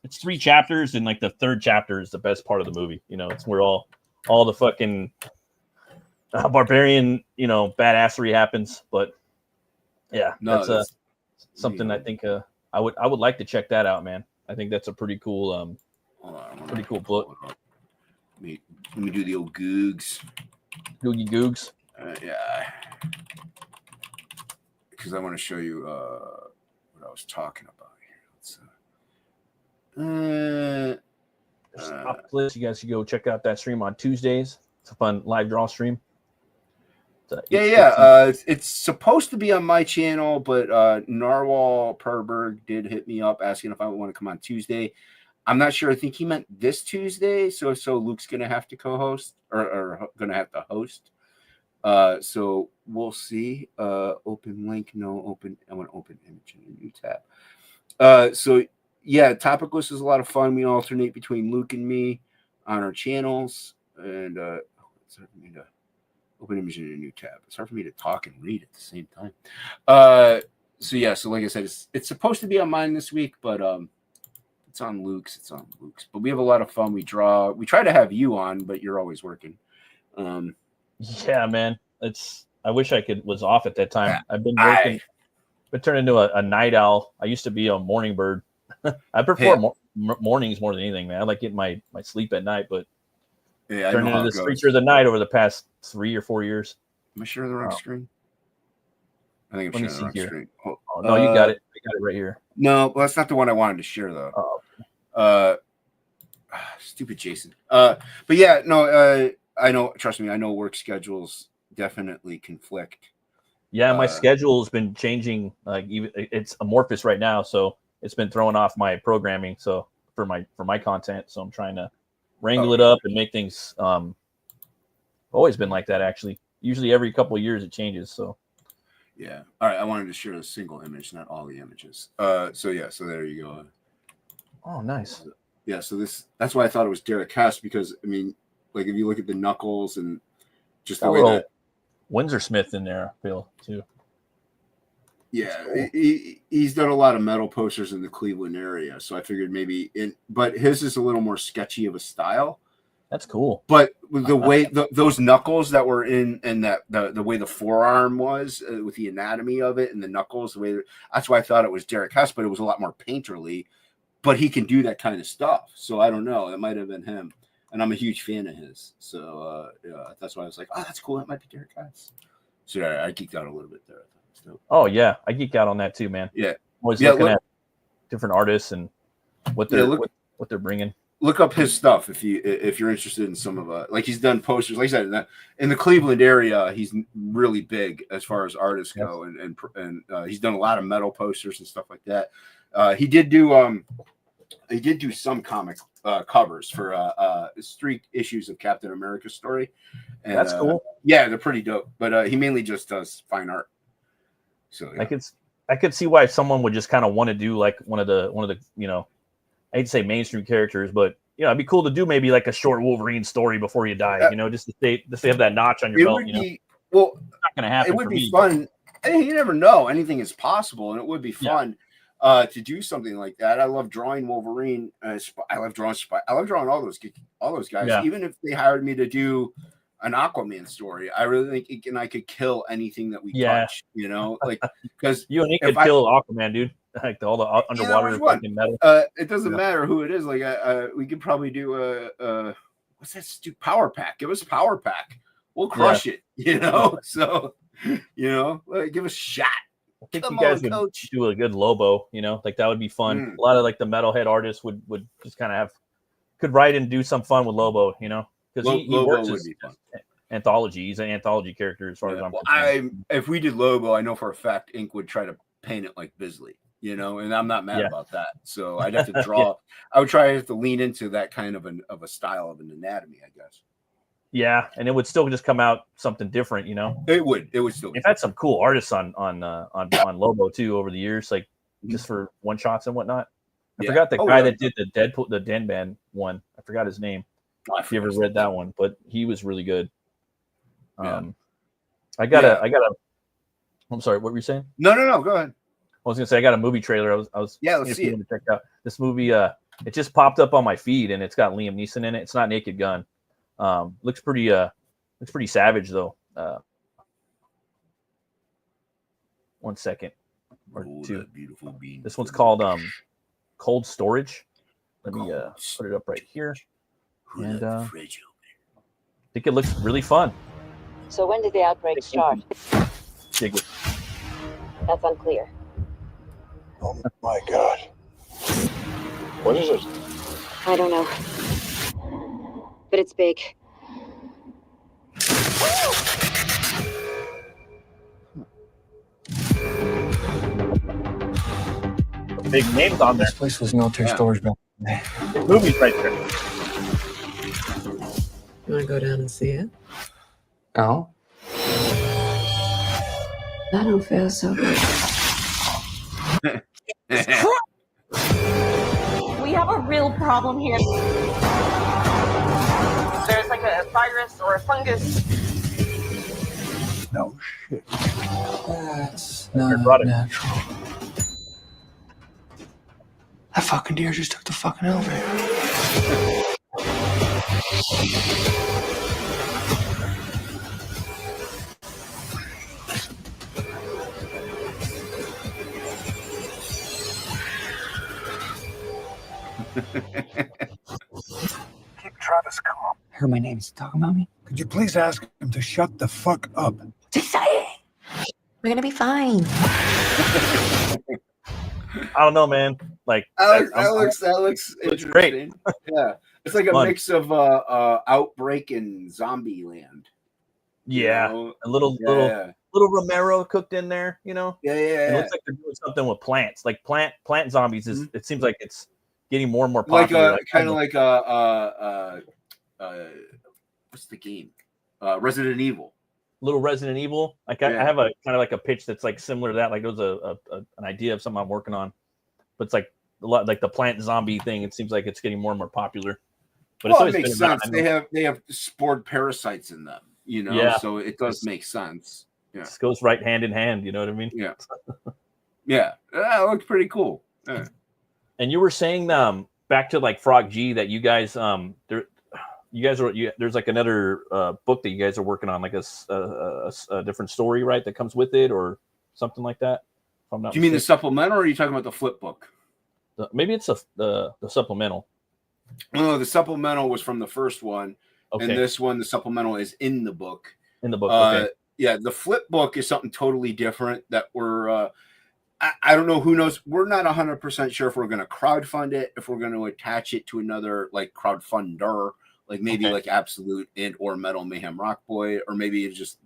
it's 3 chapters, and like the 3rd chapter is the best part of the movie. It's where all the fucking barbarian, badassery happens. But that's something I think I would like to check that out, man. I think that's a pretty cool pretty cool book. Let me do the old googs. Googs. Yeah. Because I want to show you what I was talking about here. You guys should go check out that stream on Tuesdays. It's a fun live draw stream. It's supposed to be on my channel, but Narwhal Perberg did hit me up asking if I would want to come on Tuesday. I'm not sure. I think he meant this Tuesday. So Luke's going to have to co-host or going to have to host. So we'll see. Open link. No, open. I want to open image in a new tab. yeah, Topicless is a lot of fun. We alternate between Luke and me on our channels, and it's hard for me to open image in a new tab. It's hard for me to talk and read at the same time. So yeah, so like I said, it's supposed to be on mine this week, but it's on Luke's. It's on Luke's. But we have a lot of fun. We draw. We try to have you on, but you're always working. Yeah, man. I wish I was off at that time. I've been working. But turned into a night owl. I used to be a morning bird. I prefer mornings more than anything, man. I like getting my sleep at night, but turned into this creature of the night over the past 3 or 4 years. Am I sharing the wrong screen? I think I'm sharing the wrong screen. Oh, no, you got it. I got it right here. No, well, that's not the one I wanted to share, though. Stupid Jason. But yeah, no, I know. Trust me, I know work schedules definitely conflict. Yeah, my schedule has been changing. Like even it's amorphous right now, so it's been throwing off my programming. So for my content, so I'm trying to wrangle it up and make things. Always been like that, actually. Usually every couple of years it changes. So yeah. All right, I wanted to share a single image, not all the images. So yeah, so there you go. Oh, nice. Yeah, so that's why I thought it was Derek Hess, because I mean, like if you look at the knuckles and just the way that Windsor Smith in there, I feel too. Yeah, cool. He's done a lot of metal posters in the Cleveland area, so I figured maybe but his is a little more sketchy of a style. That's cool. But the way those knuckles that were in, and that the way the forearm was with the anatomy of it and the knuckles, the way that's why I thought it was Derek Hess, but it was a lot more painterly. But he can do that kind of stuff, so I don't know. It might have been him. And I'm a huge fan of his. So that's why I was like, oh, that's cool. That might be Derek Hess. So I geeked out a little bit there. Oh, yeah. I geek out on that too, man. Yeah. Always looking at different artists and what they're bringing. Look up his stuff if you're interested in some of like he's done posters. Like I said, in the Cleveland area, he's really big as far as artists go, and he's done a lot of metal posters and stuff like that. He did do some comic covers for 3 issues of Captain America's story. And, that's cool. Yeah, they're pretty dope. But he mainly just does fine art. So yeah. I could see why someone would just kind of want to do like one of the I hate to say mainstream characters, but it'd be cool to do maybe like a short Wolverine story before you die. Just to have that notch on your belt. Well, it's not going to happen. It would be fun. You never know. Anything is possible, and it would be fun. To do something like that. I love drawing Wolverine. I love drawing all those guys. Yeah. Even if they hired me to do an Aquaman story, I really think I could kill anything that we touch. Like because you and he could kill Aquaman, dude. Like all the underwater fucking metal. It doesn't matter who it is. Like we could probably do what's that stupid Power Pack? Give us a Power Pack. We'll crush it. So give us a shot. I think you guys would do a good Lobo, like that would be fun. A lot of like the metalhead artists would just kind of could write and do some fun with Lobo, because he works as anthology. He's an anthology character as far as I'm concerned. If we did Lobo, I know for a fact Ink would try to paint it like Bisley, and I'm not mad about that. So I'd have to draw. I would try to lean into that kind of a style of an anatomy, I guess. Yeah, and it would still just come out something different, It would still. We've had some cool artists on Lobo too over the years, like just for one shots and whatnot. I forgot the guy that did the Den Band one. I forgot his name. If you ever read that one, but he was really good. I'm sorry, what were you saying? No, go ahead. I was gonna say I got a movie trailer. I was let's see it. To check out this movie. It just popped up on my feed and it's got Liam Neeson in it. It's not Naked Gun. Looks pretty savage though. 1 second or two. Beautiful bean. This one's called Cold Storage. Let me put it up right here. And I think it looks really fun. So when did the outbreak start? That's unclear. Oh my God. What is it? I don't know. But it's big. Big names on there. This place was military storage back in the day. The movie's right there. You want to go down and see it? No. I don't feel so good. a real problem here. There's like a virus or a fungus. No shit. That's not natural. That fucking deer just took the fucking elevator. Keep Travis calm. I heard my name. Is he talking about me? Could you please ask him to shut the fuck up? What's he saying? We're gonna be fine. I don't know, man. Like that looks interesting. Great. Yeah, it's like a Fun. mix of Outbreak and Zombie Land. Yeah, You know? a little Romero cooked in there, you know. Yeah. It looks like they're doing something with plants, like plant zombies. It seems like it's getting more and more popular. What's the game? Resident Evil. Little Resident Evil. Like I have a kind of like a pitch that's like similar to that. Like it was an idea of something I'm working on, but it's like a lot like the plant zombie thing. It seems like it's getting more and more popular. But Well, it makes sense. They have spored parasites in them, you know. Yeah. So it does make sense. Yeah, this goes right hand in hand. You know what I mean? Yeah. Yeah, that looks pretty cool. Yeah. And you were saying back to like Frog G that you guys there's like another book that you guys are working on, like a different story, right? That comes with it or something like that. If I'm not Do you mean the supplemental, or are you talking about the flip book? Maybe it's the supplemental. No, the supplemental was from the first one, okay. And this one, the supplemental, is in the book. In the book, okay. Yeah, the flip book is something totally different that we're. I don't know. Who knows? We're not 100% sure if we're going to crowdfund it, if we're going to attach it to another like crowdfunder, like maybe like Absolute and or Metal Mayhem Rock Boy, or maybe it's just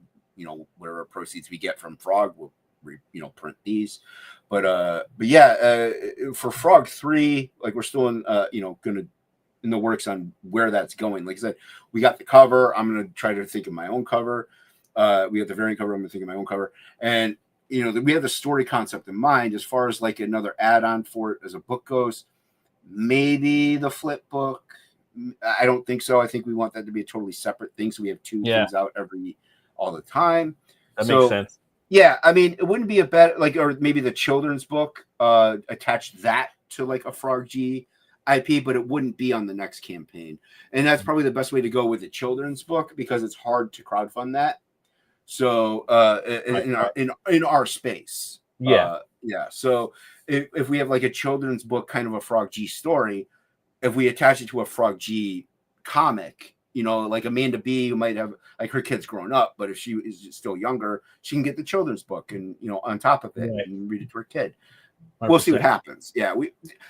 whatever proceeds we get from Frog, we'll print these. But yeah, for Frog 3, like we're still in in the works on where that's going. Like I said, we got the cover. I'm going to try to think of my own cover. We got the variant cover. I'm going to think of my own cover, and we have the story concept in mind as far as like another add-on for it as a book goes. Maybe the flip book. I don't think so. I think we want that to be a totally separate thing. So we have two things out all the time. That makes sense. Yeah. I mean, it wouldn't be a bad, or maybe the children's book, attach that to like a Frog G IP, but it wouldn't be on the next campaign. And that's probably the best way to go with the children's book, because it's hard to crowdfund that. So in our space. Yeah. So if we have like a children's book, kind of a Frog G story, if we attach it to a Frog G comic, like Amanda B, who might have like her kids grown up, but if she is still younger, she can get the children's book and on top of it and read it to her kid. 100%. We'll see what happens. Yeah,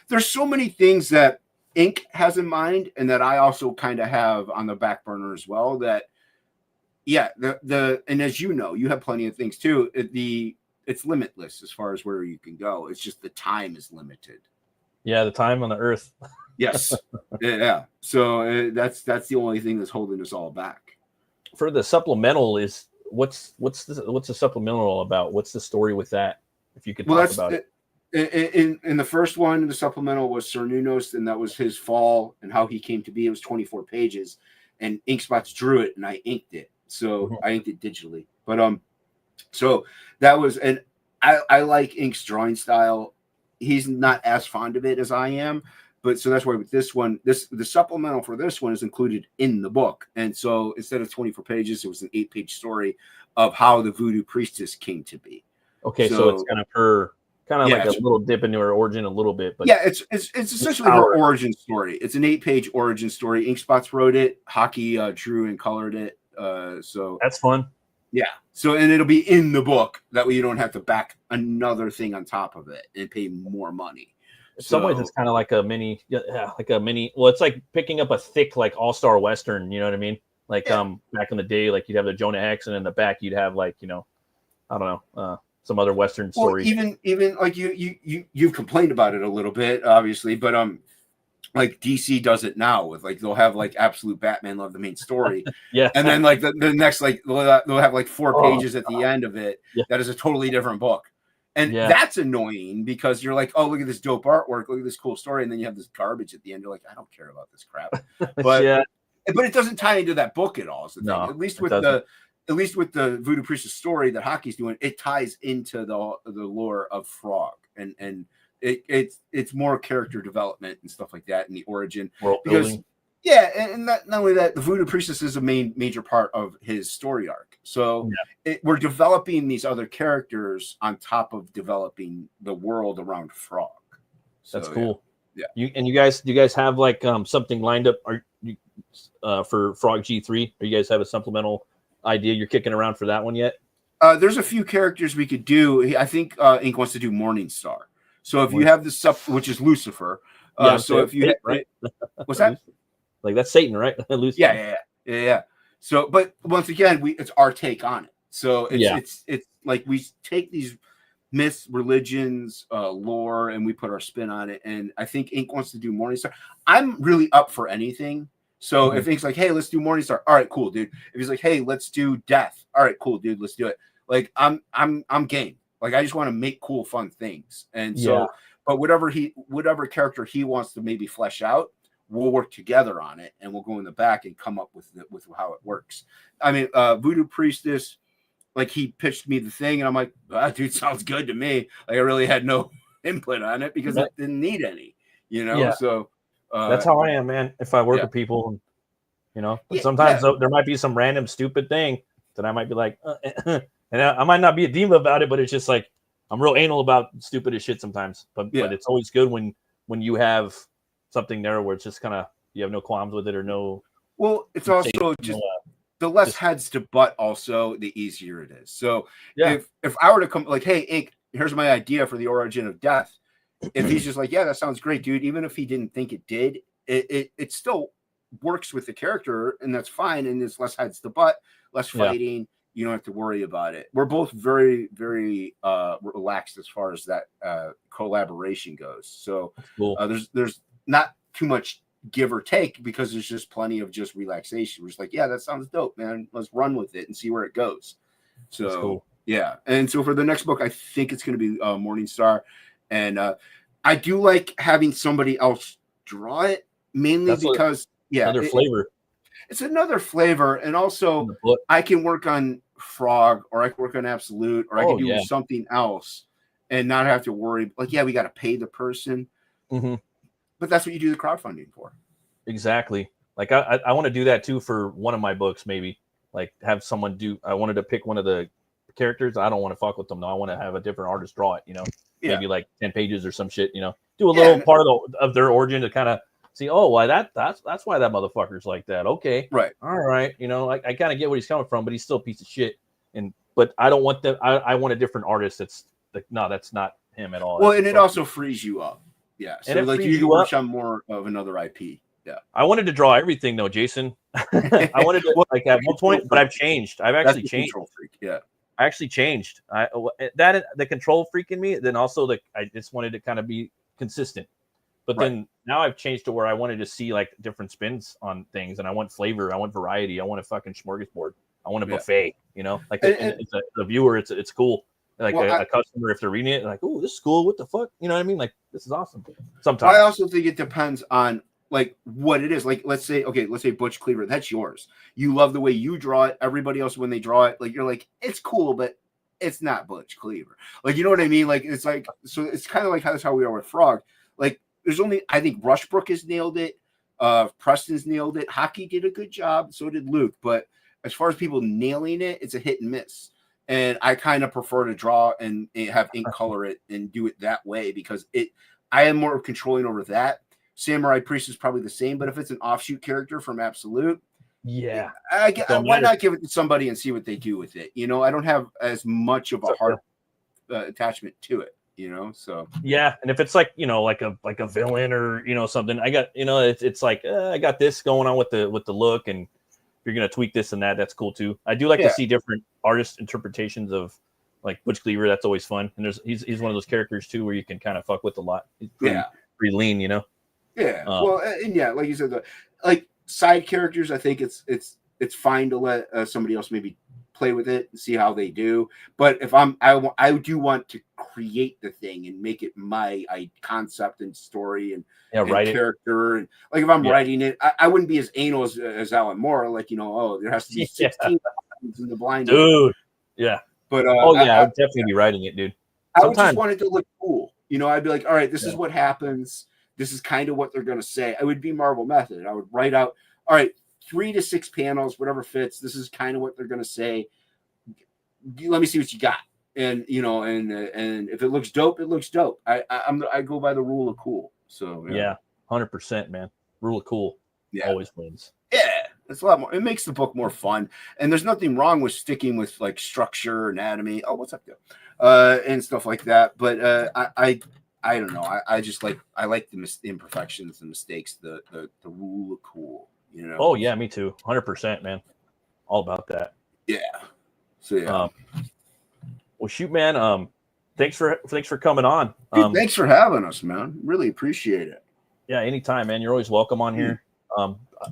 there's so many things that Inc. has in mind, and that I also kind of have on the back burner as well. That and as you know, you have plenty of things too. It's limitless as far as where you can go. It's just the time is limited. Yeah, the time on the earth. Yes. Yeah. So that's the only thing that's holding us all back. For the supplemental, is what's the supplemental about? What's the story with that? If you could talk about it. In the first one, the supplemental was Sir Nunos, and that was his fall and how he came to be. It was 24 pages, and Inkspots drew it, and I inked it. So I inked it digitally. But so that was, and I like Ink's drawing style. He's not as fond of it as I am, but so that's why with this one, the supplemental for this one is included in the book. And so instead of 24 pages, it was an 8-page story of how the voodoo priestess came to be. Okay, so it's kind of like a little dip into her origin a little bit, but it's essentially her origin story. It's an 8-page origin story. Inkspots wrote it, Hockey drew and colored it. So that's fun. Yeah. So, and it'll be in the book. That way you don't have to back another thing on top of it and pay more money. In some ways, it's kind of like a mini. Well, it's like picking up a thick, like all-star Western. You know what I mean? Like back in the day, like you'd have the Jonah Hex, and in the back you'd have like I don't know, some other Western story. Even like you've complained about it a little bit, obviously, but like DC does it now with like they'll have like Absolute Batman Love the main story, and then like the next like they'll have like 4 pages at the end of it that is a totally different book, And that's annoying because you're like, oh, look at this dope artwork, look at this cool story, and then you have this garbage at the end. You're like, I don't care about this crap. But but it doesn't tie into that book at all. Is the thing. At least with the Voodoo Priestess story that Hockey's doing, it ties into the lore of Frog, and it's more character development and stuff like that, and the origin. World building. Yeah, and not only that, the Voodoo Priestess is a major part of his story arc. So we're developing these other characters on top of developing the world around Frog. So, that's cool. Yeah. You guys have like something lined up for Frog G3? Or you guys have a supplemental idea you're kicking around for that one yet? There's a few characters we could do. I think Ink wants to do Morningstar. So if you have this stuff, which is Lucifer. So if you right? What's that? Like that's Satan, right? Yeah. So, but once again, it's our take on it. So it's like we take these myths, religions, lore, and we put our spin on it. And I think Ink wants to do Morningstar. I'm really up for anything. So if Ink's like, hey, let's do Morningstar, all right, cool, dude. If he's like, hey, let's do Death, all right, cool, dude, let's do it. Like I'm game. Like I just want to make cool, fun things. And so, but whatever character he wants to maybe flesh out, we'll work together on it, and we'll go in the back and come up with how it works. I mean, Voodoo Priestess, like he pitched me the thing, and I'm like, dude, sounds good to me. Like I really had no input on it because it didn't need any, So that's how I am, man. If I work with people, but sometimes there might be some random stupid thing that I might be like, and I might not be a diva about it, but it's just like I'm real anal about stupid as shit sometimes. But it's always good when you have something there where it's just kind of you have no qualms with it or no. Well, it's also just the less heads to butt. Also, the easier it is. So if I were to come like, hey, Ink, here's my idea for the origin of Death. If he's just like, yeah, that sounds great, dude. Even if he didn't think it did, it still works with the character, and that's fine. And there's less heads to butt, less fighting. You don't have to worry about it. We're both very, very relaxed as far as that collaboration goes. So there's not too much give or take because there's just plenty of just relaxation. We're just like, yeah, that sounds dope, man. Let's run with it and see where it goes. So and so for the next book, I think it's going to be Morningstar, and I do like having somebody else draw it mainly because another flavor. It's another flavor, and also I can work on Frog, or I can work on Absolute, or I can do something else and not have to worry. Like, we got to pay the person. Mm-hmm. But that's what you do the crowdfunding for. Exactly. Like I want to do that too for one of my books, maybe. Like have someone I wanted to pick one of the characters. I don't want to fuck with them. No, I want to have a different artist draw it, Maybe like 10 pages or some shit, Do a little part of their origin to kind of see, that's why that motherfucker's like that. Okay. Right. All right. I kind of get where he's coming from, but he's still a piece of shit. But I don't want them. I want a different artist that's like, no, that's not him at all. Well, and it also frees you up. Yeah, so like you can work on more of another IP. Yeah, I wanted to draw everything though, Jason. I wanted to like at one point, but I've changed. I've actually changed. Control freak. Yeah, I actually changed. The control freak in me. Then also I just wanted to kind of be consistent. But then now I've changed to where I wanted to see like different spins on things, and I want flavor, I want variety, I want a fucking smorgasbord, I want a buffet. Like it's the viewer, it's cool. Like a customer, if they're reading it, like, oh, this is cool. What the fuck? You know what I mean? Like, this is awesome. Sometimes I also think it depends on like what it is. Like, let's say Butch Cleaver, that's yours. You love the way you draw it. Everybody else, when they draw it, like you're like, it's cool, but it's not Butch Cleaver. Like, you know what I mean? Like, it's like, so it's kind of like that's how we are with Frog. Like, there's only, I think Rushbrook has nailed it. Preston's nailed it. Hockey did a good job. So did Luke. But as far as people nailing it, it's a hit and miss. And I kind of prefer to draw and have ink color it and do it that way because I am more controlling over that. Samurai Priest is probably the same, but if it's an offshoot character from Absolute, why not give it to somebody and see what they do with it? I don't have as much of a heart attachment to it. So and if it's like like a villain or something, I got it's like I got this going on with the look, and if you're gonna tweak this and that, that's cool too. I do like to see different artist interpretations of like Butch Cleaver. That's always fun, and he's one of those characters too where you can kind of fuck with a lot. He's pretty lean, well, and like you said, like side characters, I think it's fine to let somebody else maybe play with it and see how they do. But if I do want to create the thing and make it my concept and story and character. And like if I'm writing it, I wouldn't be as anal as Alan Moore. Like, there has to be 16 in the blind. Dude. Yeah. But I would definitely be writing it, dude. I would just want it to look cool. I'd be like, all right, this is what happens. This is kind of what they're going to say. It would be Marvel method. I would write out, all right, 3 to 6 panels, whatever fits. This is kind of what they're going to say. Let me see what you got. And, and if it looks dope, it looks dope. I go by the rule of cool. So, yeah, 100%, man. Rule of cool always wins. Yeah. It's a lot more. It makes the book more fun. And there's nothing wrong with sticking with like structure, anatomy. Oh, what's up, Joe? And stuff like that. But I don't know. I just like the imperfections, the mistakes, the rule of cool. Oh yeah, me too. 100%, man. All about that. Yeah. So yeah. Well, shoot, man. Thanks for coming on. Dude, thanks for having us, man. Really appreciate it. Yeah, anytime, man. You're always welcome on here.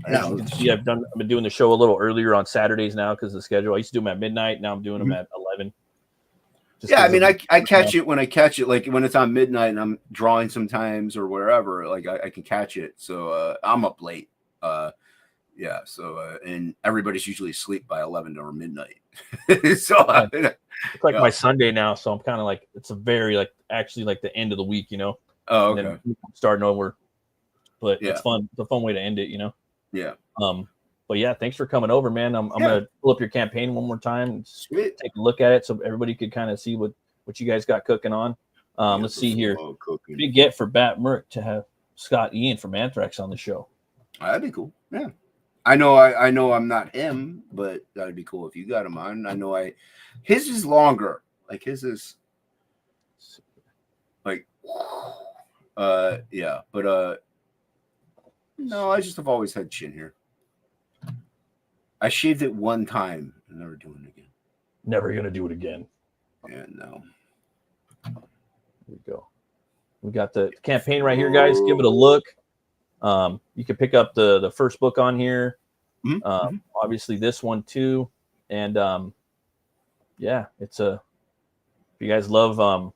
As you can see, I've been doing the show a little earlier on Saturdays now because of the schedule. I used to do them at midnight. Now I'm doing them at 11. Yeah, I mean, I catch it when I catch it. Like when it's on midnight and I'm drawing sometimes or wherever. Like I can catch it. So I'm up late. Yeah. So and everybody's usually asleep by 11 or midnight. So it's like my Sunday now. So I'm kind of like it's a very actually the end of the week. Oh, okay. And then starting over. But it's fun. It's a fun way to end it, Yeah. But yeah, thanks for coming over, man. I'm gonna pull up your campaign one more time, take a look at it, so everybody could kind of see what you guys got cooking on. Let's see here. What do you get for Bat Merc to have Scott Ian from Anthrax on the show? That'd be cool. Yeah. I know I'm not him, but that'd be cool if you got him on. I know his is longer. Like his is like yeah, but no, I just have always had chin hair. I shaved it one time and never doing it again. Never gonna do it again. Yeah, no. Here we go. We got the campaign right here, guys. Give it a look. You can pick up the first book on here. Obviously this one too. And yeah, it's if you guys love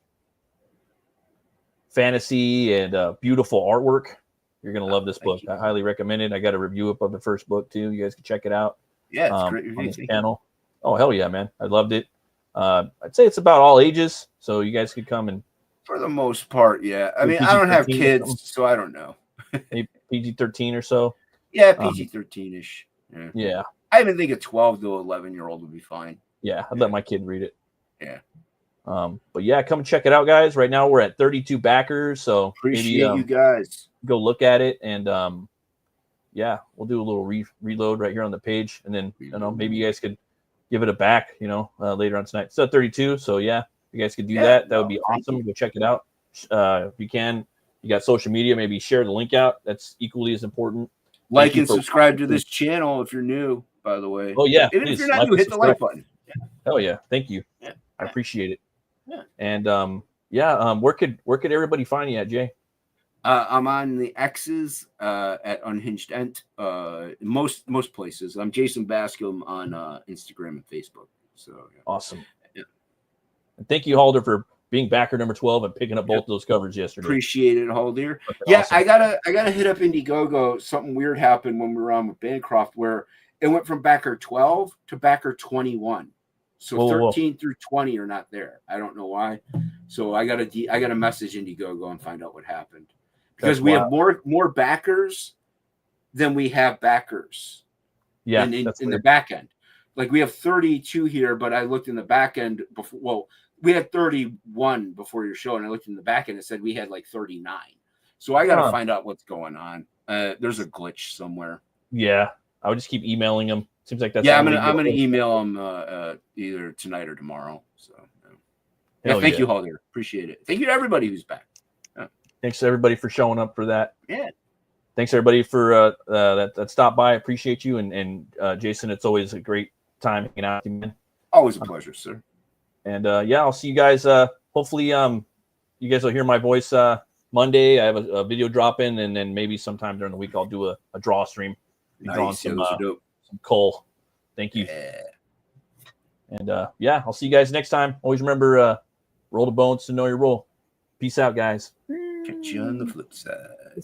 fantasy and beautiful artwork, you're gonna love this book. I highly recommend it. I got a review up of the first book too. You guys can check it out. Yeah, it's great on this channel. Oh hell yeah, man! I loved it. I'd say it's about all ages, so you guys could come and. For the most part, yeah. I mean, I don't have kids, so I don't know. PG-13 or so. Yeah, PG-13-ish. Yeah. I even think a 12 to 11-year-old would be fine. Yeah, I'd let my kid read it. Yeah. But yeah, come and check it out, guys. Right now we're at 32 backers, so appreciate you guys. Go look at it, and yeah, we'll do a little reload right here on the page, and then maybe you guys could give it a back, later on tonight. It's at 32, so yeah, you guys could do that. That would be awesome. Go check it out if you can. You got social media, maybe share the link out. That's equally as important. Like and subscribe to this channel if you're new, by the way. Oh yeah, even if you're not new, hit the like button. Hell yeah, thank you. Yeah. I appreciate it. Yeah. And where could everybody find you at, Jay? I'm on the X's at Unhinged Ent. Most places. I'm Jason Bascom on Instagram and Facebook. So yeah. Awesome. Yeah. And thank you, Halder, for being backer number 12 and picking up both of those covers yesterday. Appreciate it, Halder. Yeah, awesome. I gotta hit up Indiegogo. Something weird happened when we were on with Bancroft where it went from backer 12 to backer 21. So 13 through 20 are not there. I don't know why. So I gotta message Indiegogo and find out what happened. Because we have more backers than we have backers. Yeah, in the back end. Like we have 32 here, but I looked in the back end before. Well, we had 31 before your show, and I looked in the back end and it said we had like 39. So I got to find out what's going on. There's a glitch somewhere. Yeah, I would just keep emailing them. Seems like that's I'm gonna email them either tonight or tomorrow. So thank you, Halder. Appreciate it. Thank you to everybody who's back. Thanks to everybody for showing up for that. Yeah. Thanks everybody for that stopped by. I appreciate you and Jason. It's always a great time hanging out with you, man. Always a pleasure, sir. And I'll see you guys. Hopefully, you guys will hear my voice Monday. I have a video dropping, and then maybe sometime during the week I'll do a draw stream. Be drawing some coal. Thank you. Yeah. And yeah, I'll see you guys next time. Always remember, roll the bones to know your role. Peace out, guys. Catch you on the flip side.